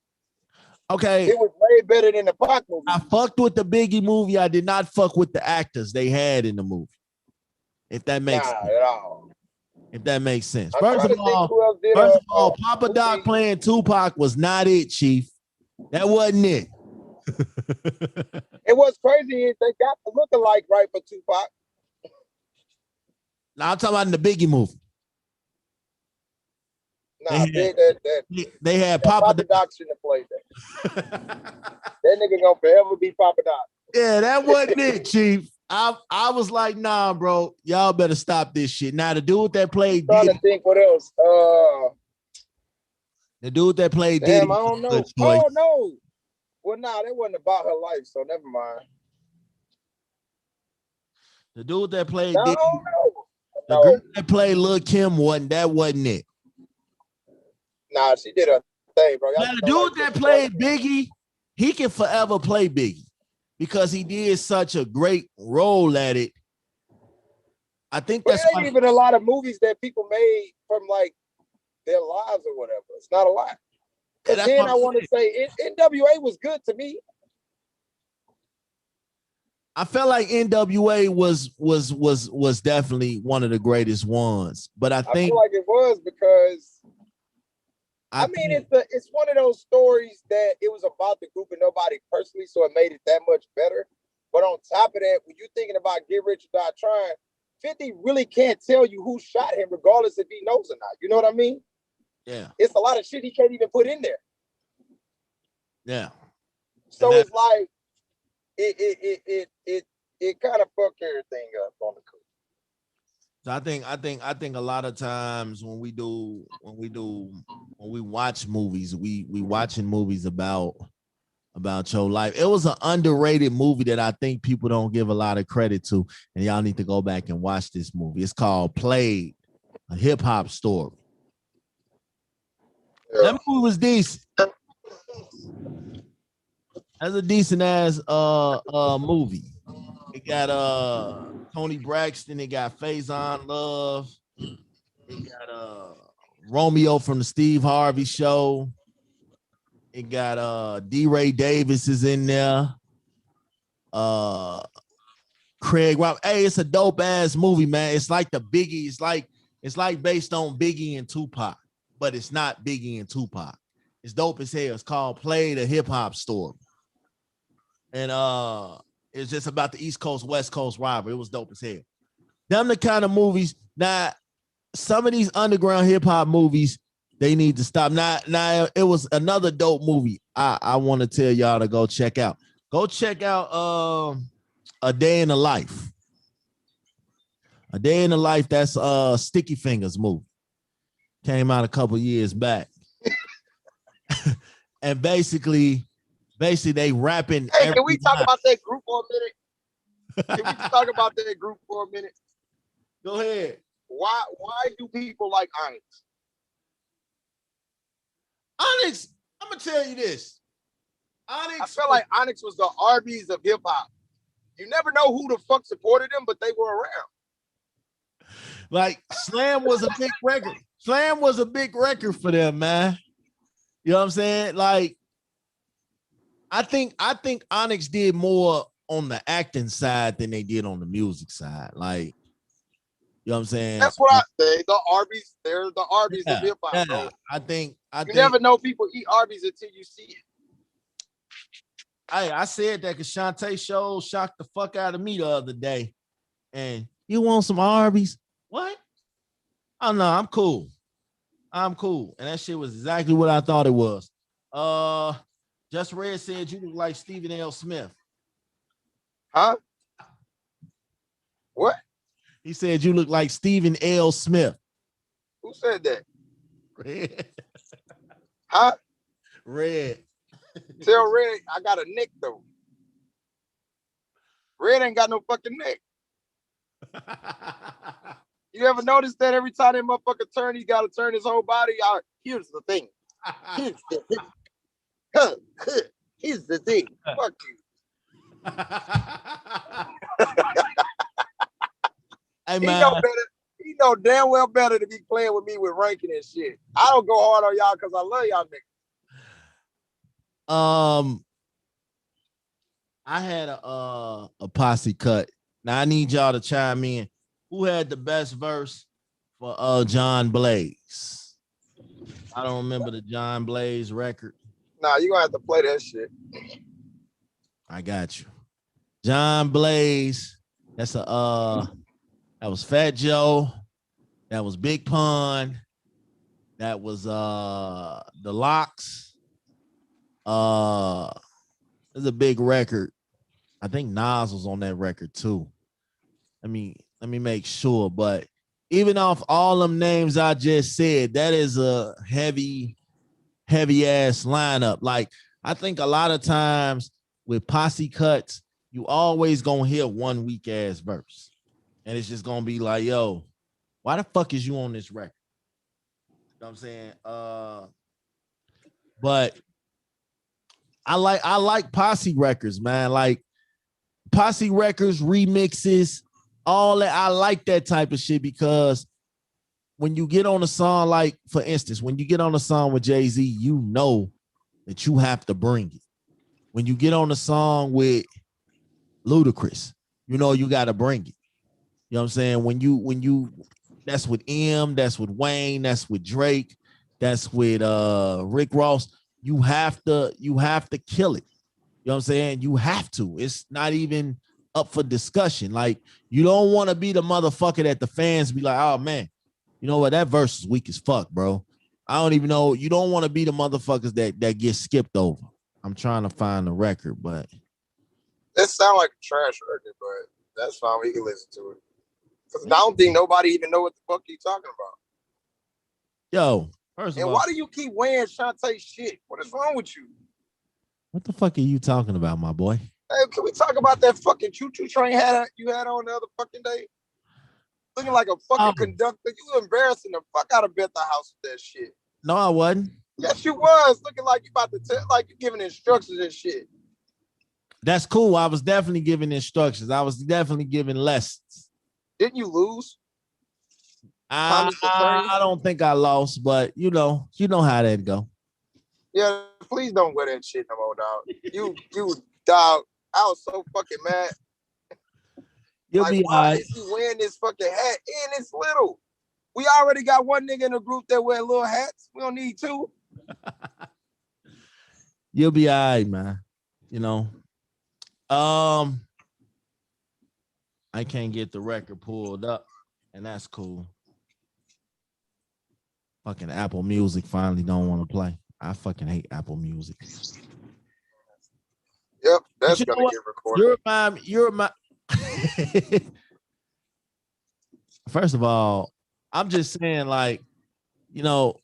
Okay. It was way better than the Pac movie. I fucked with the Biggie movie. I did not fuck with the actors they had in the movie. If that makes sense. At all. If that makes sense. First of all, Papa Doc playing Tupac was not it, Chief. That wasn't it. It was crazy. They got the look-alike right for Tupac. Now I'm talking about in the Biggie movie. Nah, they had Papa Papa Doc shouldn't have played that. That nigga gonna forever be Papa Doc. Yeah, that wasn't it, Chief. I was like, nah, bro, y'all better stop this shit. Now the dude that played I'm trying Diddy, to think what else. the dude that played Damn, Diddy, I don't know. good choice. Oh no. Well, nah, that wasn't about her life, so never mind. The dude that played No, Diddy, no. the girl that played Lil' Kim wasn't it. Nah, she did her thing, bro. Now the dude that played Biggie, he can forever play Biggie because he did such a great role at it. I think But that's it ain't even a lot of movies that people made from like their lives or whatever. It's not a lot. But then I want to say NWA was good to me. I felt like NWA was definitely one of the greatest ones, but I think feel like it was because I mean it's one of those stories that it was about the group and nobody personally, so it made it that much better. But on top of that, when you're thinking about Get Rich or Die Trying, 50 really can't tell you who shot him, regardless if he knows or not. You know what I mean? Yeah. It's a lot of shit he can't even put in there. Yeah. So it's like it kind of fucked everything up on the cool. So I think a lot of times when we watch movies, we watching movies about your life. It was an underrated movie that I think people don't give a lot of credit to, and y'all need to go back and watch this movie. It's called Played, a hip hop story. Yeah. That movie was decent. That's a decent ass movie. It got Tony Braxton, it got Faison Love, it got Romeo from the Steve Harvey Show. It got D. Ray Davis is in there. Craig Rob. Hey, it's a dope ass movie, man. It's like the Biggie. It's like based on Biggie and Tupac, but it's not Biggie and Tupac. It's dope as hell. It's called Play the Hip Hop Story. And it's just about the East Coast, West Coast rivalry. It was dope as hell. Them the kind of movies. Now, some of these underground hip hop movies, they need to stop. Now it was another dope movie I want to tell y'all to go check out. Go check out A Day in the Life. A Day in the Life, that's Sticky Fingers movie. Came out a couple years back. And basically they rapping. Hey, can we talk about that group for a minute? Can we talk about that group for a minute? Go ahead. Why do people like Onyx? Onyx, I'm gonna tell you this. Onyx, I feel like Onyx was the Arby's of hip hop. You never know who the fuck supported them, but they were around. Like Slam was a big record. Slam was a big record for them, man. You know what I'm saying? Like, I think Onyx did more on the acting side than they did on the music side. Like, you know what I'm saying? That's what I say. The Arby's, they're the Arby's of hip hop, bro. I think never know people eat Arby's until you see it. I said that because Shantae Show shocked the fuck out of me the other day. And you want some Arby's? What? Oh no, I'm cool. And that shit was exactly what I thought it was. Just Red said you look like Stephen L. Smith. Huh? What? He said you look like Stephen L. Smith. Who said that? Red. Huh? Red. Tell Red I got a neck though. Red ain't got no fucking neck. You ever notice that every time that motherfucker turn, he got to turn his whole body out? Here's the thing. Here's the thing. Fuck you. Hey, man. He know damn well better to be playing with me with ranking and shit. I don't go hard on y'all because I love y'all niggas. I had a posse cut. Now I need y'all to chime in. Who had the best verse for John Blaze? I don't remember the John Blaze record. Nah, you gonna have to play that shit. I got you. John Blaze. That's that was Fat Joe. That was Big Pun. That was The Locks. It's a big record. I think Nas was on that record too. Let me make sure. But even off all them names I just said, that is a heavy ass lineup. Like, I think a lot of times with posse cuts, you always gonna hear one weak ass verse. And it's just gonna be like, yo, why the fuck is you on this record? You know what I'm saying? But I like posse records, man. Like posse records, remixes, all that. I like that type of shit because when you get on a song, like for instance, when you get on a song with Jay-Z, you know that you have to bring it. When you get on a song with Ludacris, you know you got to bring it. You know what I'm saying? When you that's with M, that's with Wayne, that's with Drake, that's with Rick Ross. You have to kill it. You know what I'm saying? You have to. It's not even up for discussion. Like, you don't want to be the motherfucker that the fans be like, oh man, you know what? That verse is weak as fuck, bro. I don't even know. You don't want to be the motherfuckers that get skipped over. I'm trying to find the record, but That sound like a trash record, but that's fine. We can listen to it. Because I don't think nobody even know what the fuck you talking about. yo, first of And all, why do you keep wearing Shantae shit? What is wrong with you? what the fuck are you talking about, my boy? Hey, can we talk about that fucking choo-choo train you had on the other fucking day? Looking like a fucking conductor. You embarrassing the fuck out of Beth the House with that shit. No, I wasn't. Yes, you was. Looking like you about to tell, like you giving instructions and shit. That's cool. I was definitely giving instructions. I was definitely giving lessons. Didn't you lose? I don't think I lost, but you know how that go. Yeah, please don't wear that shit no more, dog. You dog. I was so fucking mad. You'll like, be why all right. is he wearing this fucking hat? And it's little. We already got one nigga in the group that wear little hats. We don't need two. You'll be all right, man. You know. I can't get the record pulled up, and that's cool. Fucking Apple Music finally don't want to play. I fucking hate Apple Music. Yep, that's gonna get recorded. You're my First of all, I'm just saying, like, you know,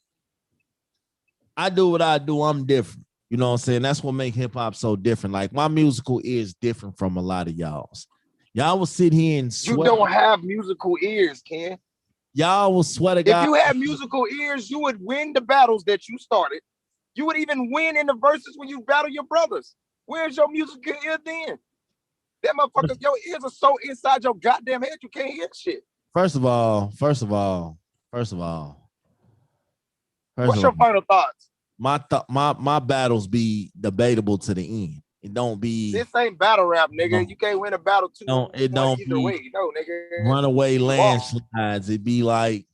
I do what I do. I'm different. You know what I'm saying? That's what makes hip hop so different. Like, my musical ear is different from a lot of y'all's. Y'all will sit here and sweat. You don't have musical ears, Ken. Y'all will sweat a guy. If you had musical ears, you would win the battles that you started. You would even win in the verses when you battle your brothers. Where's your musical ear then? That motherfucker, your ears are so inside your goddamn head, you can't hear shit. First of all. What's your final thoughts? My battles be debatable to the end. It don't be. This ain't battle rap, nigga. No. You can't win a battle too. It don't either be way. No, nigga. Runaway landslides. It'd be like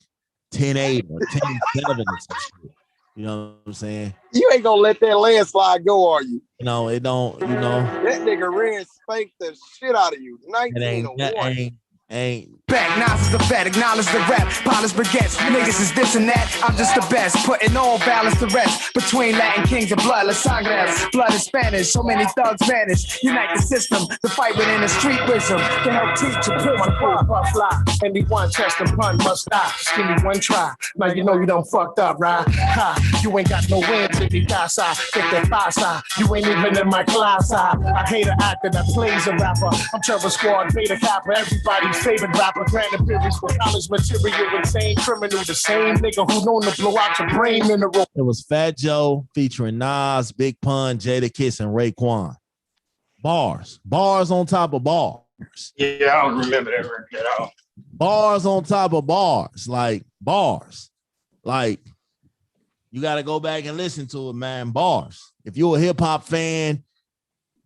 10-8 or 10-7 or some shit. You know what I'm saying? You ain't gonna let that landslide go, are you? No, it don't. You know that nigga Ren spanked the shit out of you. 19-1. Ain't. Back, Nas is the vet, acknowledge the rap, polish baguettes, niggas is this and that, I'm just the best, putting all balance to rest, between Latin kings and blood, las sangres, blood is Spanish, so many thugs vanish, unite the system, the fight within the street wisdom, to help teach a poor fly, anyone test the pun must die, just give me one try, now you know you done fucked up, right? Ha, you ain't got no wins in the casa, get that pasa, you ain't even in my class, I hate an actor that plays a rapper, I'm Trevor Squad, Beta Kappa, everybody's favorite rapper, granted periods for college material, insane criminal, the same nigga who known to blow out your brain mineral. It was Fat Joe featuring Nas, Big Pun, Jada Kiss, and Raekwon. Bars on top of bars. Yeah, I don't remember that record at all. Bars on top of bars, like bars. Like, you got to go back and listen to it, man. Bars. If you're a hip hop fan,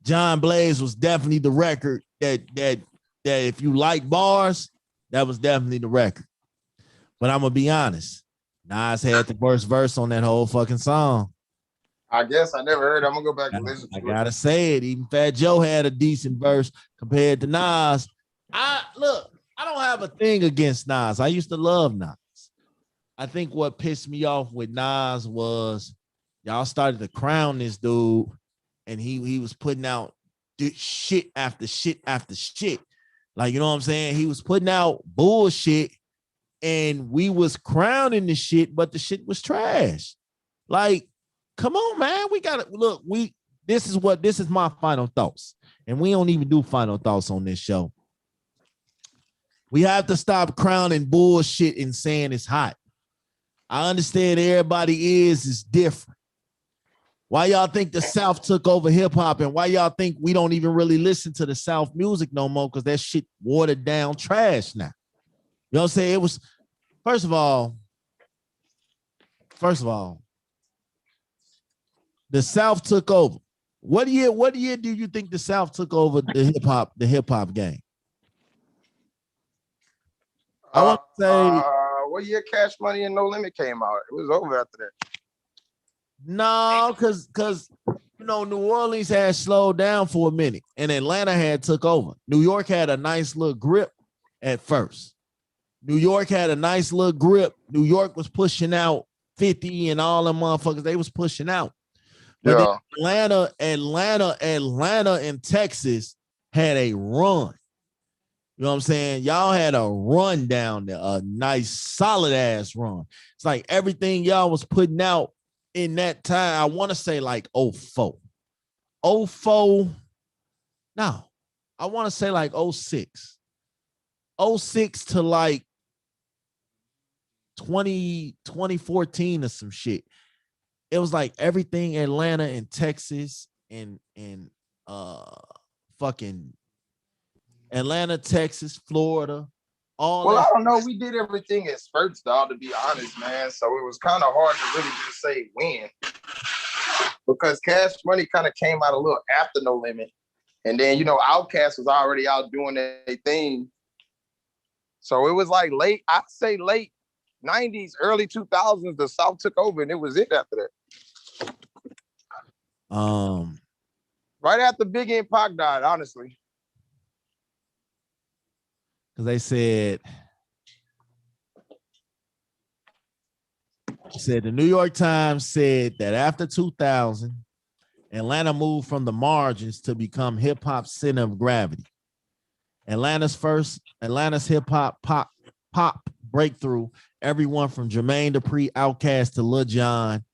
John Blaze was definitely the record that if you like bars, that was definitely the record. But I'm gonna be honest, Nas had the worst verse on that whole fucking song. I guess I never heard it. I'm gonna go back and listen to it. I gotta say it. Even Fat Joe had a decent verse compared to Nas. I don't have a thing against Nas. I used to love Nas. I think what pissed me off with Nas was y'all started to crown this dude, and he was putting out shit after shit after shit. Like, you know what I'm saying? He was putting out bullshit, and we was crowning the shit, but the shit was trash. Like, come on, man. We gotta look. This is my final thoughts, and we don't even do final thoughts on this show. We have to stop crowning bullshit and saying it's hot. I understand everybody is different. Why y'all think the South took over hip hop, and why y'all think we don't even really listen to the South music no more? Because that shit watered down trash now. You know what I'm saying? It was, first of all, the South took over. What year do you think the South took over the hip hop game? I want to say what year Cash Money and No Limit came out? It was over after that. No, because you know, New Orleans had slowed down for a minute, and Atlanta had took over. New York had a nice little grip at first. New York had a nice little grip. New York was pushing out 50 and all them motherfuckers. They was pushing out. But then Atlanta and Texas had a run. You know what I'm saying? Y'all had a run down there, a nice solid ass run. It's like everything y'all was putting out in that time. I want to say like 04. 04. No, I want to say like 06. 06 to like 2014 or some shit. It was like everything Atlanta and Texas and fucking Atlanta, Texas, Florida, all. Well, I don't know. We did everything in spurts, dog, to be honest, man. So it was kind of hard to really just say when. Because Cash Money kind of came out a little after No Limit. And then, you know, Outkast was already out doing their thing. So it was like I'd say late 90s, early 2000s, the South took over, and it was it after that. Right after Big and Pac died, honestly. Because they said the New York Times said that after 2000, Atlanta moved from the margins to become hip hop center of gravity. Atlanta's hip hop pop breakthrough, everyone from Jermaine Dupri, Outkast to Lil Jon,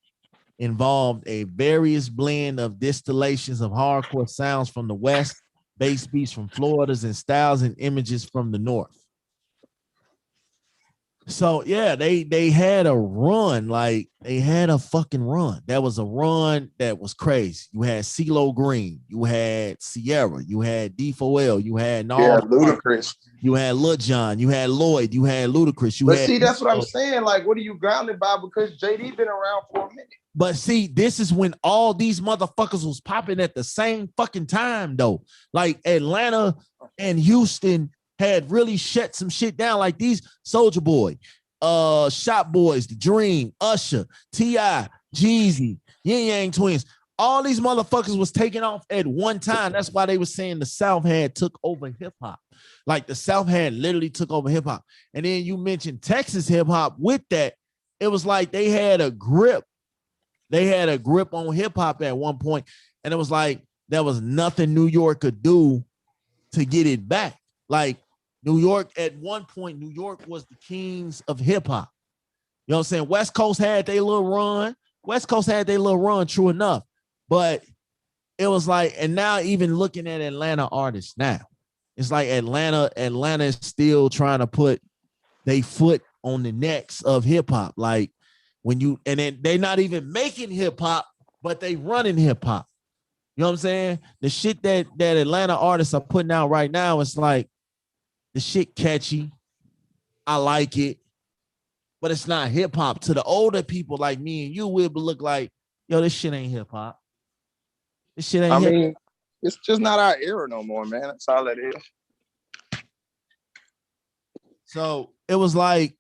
involved a various blend of distillations of hardcore sounds from the West, bass beats from Florida's, and styles and images from the North. So yeah, they had a run, like they had a fucking run. That was a run that was crazy. You had CeeLo Green, you had Sierra, you had D4L, you had Ludacris, you had Lil Jon, you had Lloyd, you had Ludacris. But see, that's what I'm saying. Like, what are you grounded by? Because JD been around for a minute. But see, this is when all these motherfuckers was popping at the same fucking time, though. Like Atlanta and Houston had really shut some shit down. Like these Soulja Boy, Shop Boys, The Dream, Usher, T.I., Jeezy, Yin Yang Twins. All these motherfuckers was taking off at one time. That's why they were saying the South had took over hip hop. Like the South had literally took over hip hop. And then you mentioned Texas hip hop. With that, it was like they had a grip. They had a grip on hip hop at one point, and it was like there was nothing New York could do to get it back. Like New York, at one point, New York was the kings of hip hop. You know what I'm saying? West Coast had their little run. True enough. But it was like, and now even looking at Atlanta artists now, it's like Atlanta is still trying to put their foot on the necks of hip hop. Like when you, and then they're not even making hip hop, but they running hip hop. You know what I'm saying? The shit that Atlanta artists are putting out right now, it's like the shit catchy. I like it, but it's not hip hop. To the older people like me and you, will look like, yo, this shit ain't hip hop. This shit ain't. I mean, it's just not our era no more, man. That's all it is. So it was like,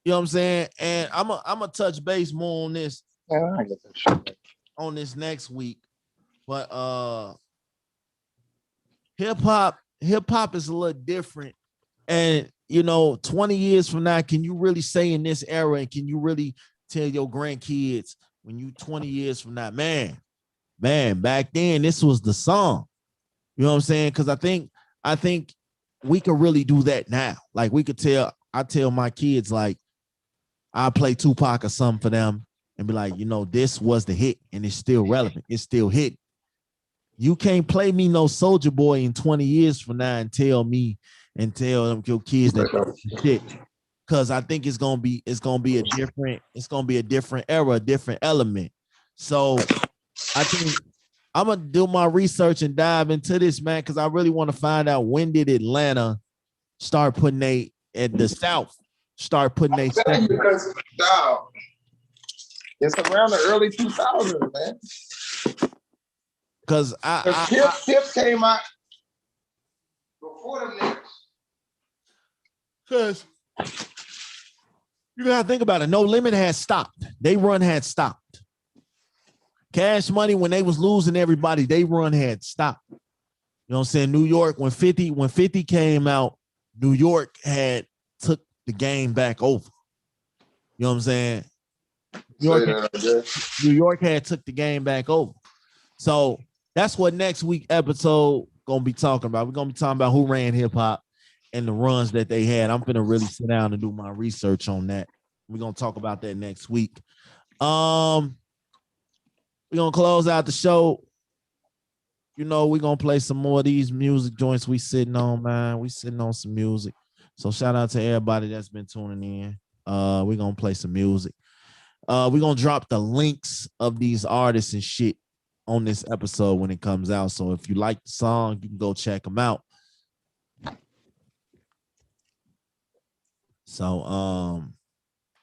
you know what I'm saying? And I'm a touch base more on this. Yeah, I get that shit. On this next week. But hip hop is a little different. And you know, 20 years from now, can you really say in this era, and can you really tell your grandkids when you 20 years from now, man, back then this was the song. You know what I'm saying? Because I think we could really do that now. Like we could I tell my kids, like, I'll play Tupac or something for them and be like, you know, this was the hit and it's still relevant. It's still hit. You can't play me no Soulja Boy in 20 years from now and tell them your kids that shit. Cause I think it's gonna be a different era, a different element. So I think I'm gonna do my research and dive into this, man, because I really want to find out, when did Atlanta start putting the South start putting because it's around the early 2000s, man. Because Tips came out before the niggas. Because you gotta think about it. No Limit had stopped. They run had stopped. Cash Money, when they was losing everybody, they run had stopped. You know what I'm saying? New York, when 50 came out, New York had took the game back over. You know what I'm saying? New York had took the game back over. So that's what next week episode gonna be talking about. We're gonna be talking about who ran hip hop and the runs that they had. I'm gonna really sit down and do my research on that. We're gonna talk about that next week. We're gonna close out the show. You know, we're gonna play some more of these music joints we sitting on, man. We sitting on some music. So shout out to everybody that's been tuning in. We're gonna play some music. We're gonna drop the links of these artists and shit on this episode when it comes out. So if you like the song, you can go check them out. So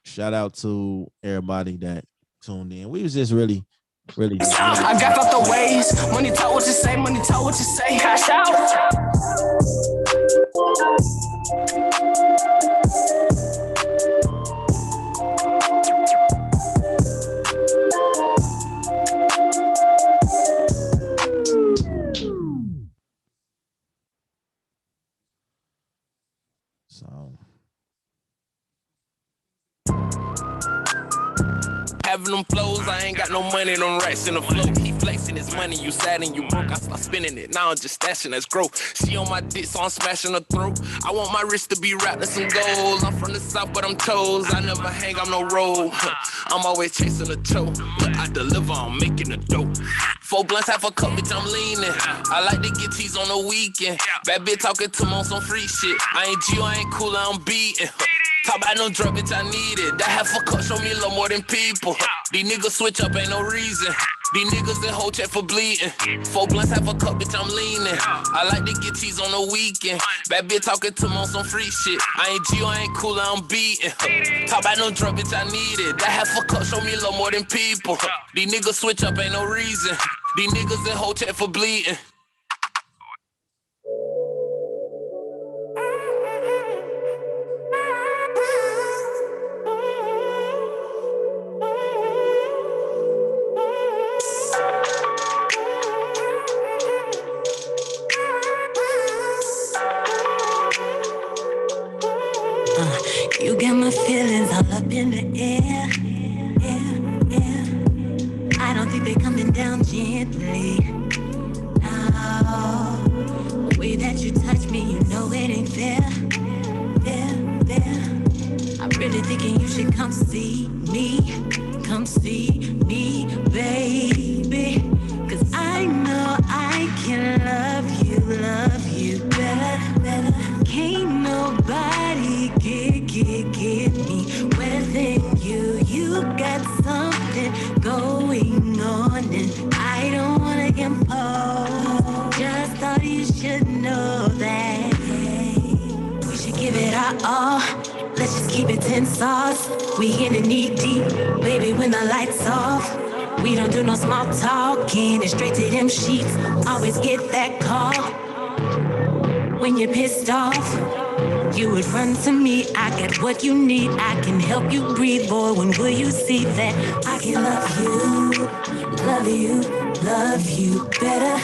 shout out to everybody that tuned in. We was just really I got out the ways. Money talk what you say, money talk what you say. Cash out. So having them flows, I ain't got no money, them racks in the flow. He flexing his money, you sad and you broke. I start spending it, now I'm just stashing, that's growth. She on my dick, so I'm smashing her throat. I want my wrist to be wrapped in some gold. I'm from the south, but I'm toes. I never hang, I'm no roll. I'm always chasing a toe. I deliver, I'm making a dope. 4 blunts, half a cup, bitch, I'm leaning. I like to get teased on the weekend. Bad bitch talking to me on some free shit. I ain't G, I ain't cool, I'm beating. Talk about no drug, bitch, I need it. That half a cup show me a lot more than people. These niggas switch up, ain't no reason. These niggas in whole check for bleeding. 4 blunts, half a cup, bitch, I'm leaning. I like to get teased on the weekend. Bad bitch talking to me on some free shit. I ain't G, I ain't cool, I'm beating. Talk about no drug, bitch, I need it. That half a cup show me a lot more than people. These niggas switch up, ain't no reason. These niggas in whole check for bleeding. You got my feelings all up in the air, yeah. I don't think they're coming down gently. No, the way that you touch me, you know it ain't fair, fair. I'm really thinking you should come see me, baby. 'Cause I know I can love you better. Can't nobody get me wetter than you. You got something going on and I don't wanna impose. Just thought you should know that we should give it our all. Let's just keep it 10 sauce. We in the knee deep, baby, when the lights off. We don't do no small talking, it's straight to them sheets. Always get that call when you're pissed off. You would run to me, I got what you need. I can help you breathe, boy, when will you see that I can love you better.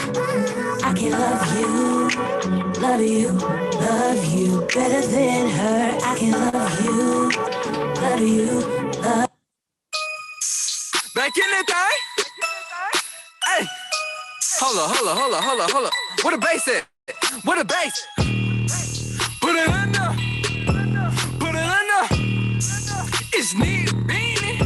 I can love love you better than her. I can love you, love. Back in that thing. Hey, hold up. Where the bass at? Where the bass? Put it under. It's neat, beanie.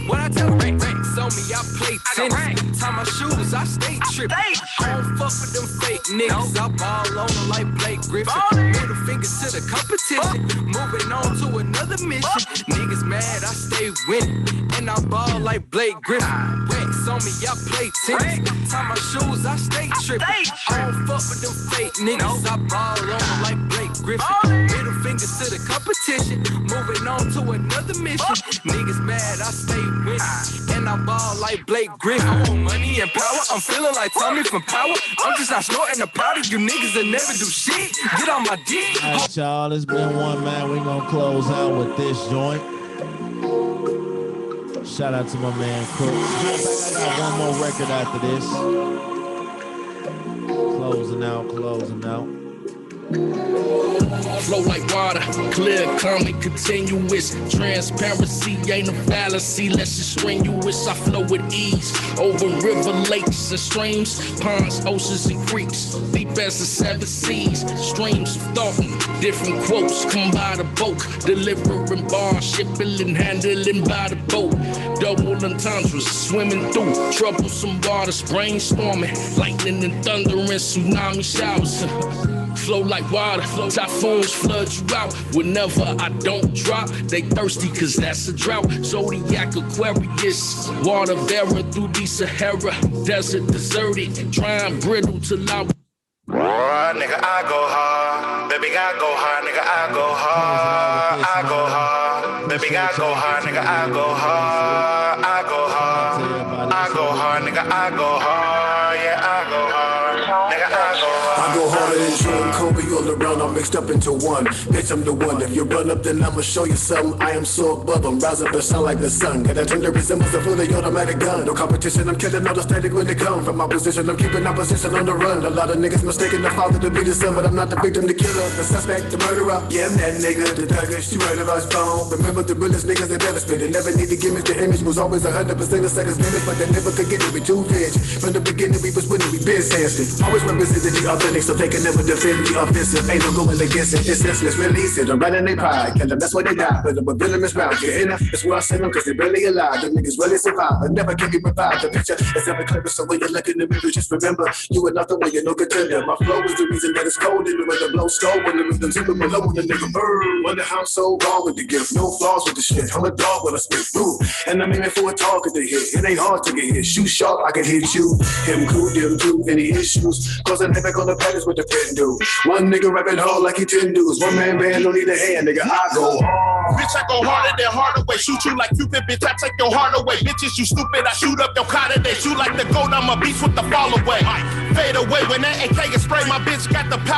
When I tell ranks on me, I play tennis. Tie my shoes, I stay trippin'. I don't fuck with them fake niggas. I ball on them like Blake Griffin. Middle fingers to the competition. Moving on to another mission. Niggas mad, I stay winning. And I ball like Blake Griffin. Ranks on me, I play tennis. Tie my shoes, I stay trippin'. I don't fuck with them fake niggas. I ball on them like Blake Griffin. Middle fingers to the competition. Moving on to another mission. Niggas mad, I stay winning. And I ball like Blake Griffin. I want money and power. I'm feeling like Tommy from Power. I'm just not snorting the powder. You niggas that never do shit. Get on my dick. All right, y'all. It's been one, man. We gonna close out with this joint. Shout out to my man Crooks. I got one more record after this. Closing out. Flow like water, clear, calm, and continuous. Transparency ain't a fallacy, less it's strenuous. I flow with ease over river, lakes, and streams, ponds, oceans, and creeks. Deep as the 7 seas, streams of thought. Different quotes come by the boat, delivering bars, shipping and handling by the boat. Double entendres, swimming through troublesome waters, brainstorming, lightning and thunder and tsunami showers. Flow like water, typhoons flood you out. Whenever I don't drop, they thirsty cause that's a drought. Zodiac Aquarius, water bearing through the Sahara desert, deserted, drying brittle till I nigga, I go hard. Baby, I go hard, nigga, I go hard. I go hard. Baby, I go hard, nigga, I go hard. I go hard. I go hard, nigga, I go hard. Yeah, I go hard. Nigga, I go hard. I go harder than Jordan, Kobe all around, I'm mixed up into one. Bitch, I'm the one. If you run up, then I'ma show you something. I am so above them, rise up and shine like the sun. Got that tender resembles the fully automatic gun. No competition, I'm killing all the static when they come. From my position, I'm keeping opposition on the run. A lot of niggas mistaken the father to be the son, but I'm not the victim, the killer, the suspect, the murderer. Yeah, I'm that nigga, the thugger, she right about his phone. Remember the realest niggas that never spit. They never need to give me the image, was always 100% a second's limit, but they never could get it, we too rich. From the beginning, we was winning, we been sassy. Always represented the authentic, so they can never defend the offensive. Ain't no going against it, it's senseless, release it. I'm right in their pride, kill them, that's why they die. But I'm a villainous round, you in that's where I send them, cause they barely alive. The niggas really survive, but never can be revived. The picture is never clear, so when you look in the mirror, just remember, you are not the way, you're no contender. My flow is the reason that it's cold in the weather, blow slow when the rhythm super below when the nigga burn. Wonder how I'm so wrong with the gift, no flaws with the shit. I'm a dog when I spit through, and I'm aiming for a target to hit. It ain't hard to get hit, shoot sharp, I can hit you. Him cool, them too, any issues, cause I'm never gonna patties with the pen do. One nigga rapping hard like he 10 dudes. One man band don't need a hand, nigga, I go hard. Bitch, I go harder than Hardaway. Shoot you like Cupid, bitch, I take your heart away. Bitches, you stupid, I shoot up your car today. Shoot like the goat, I'm a beast with the fall away. Fade away when that AK is spray, my bitch got the power.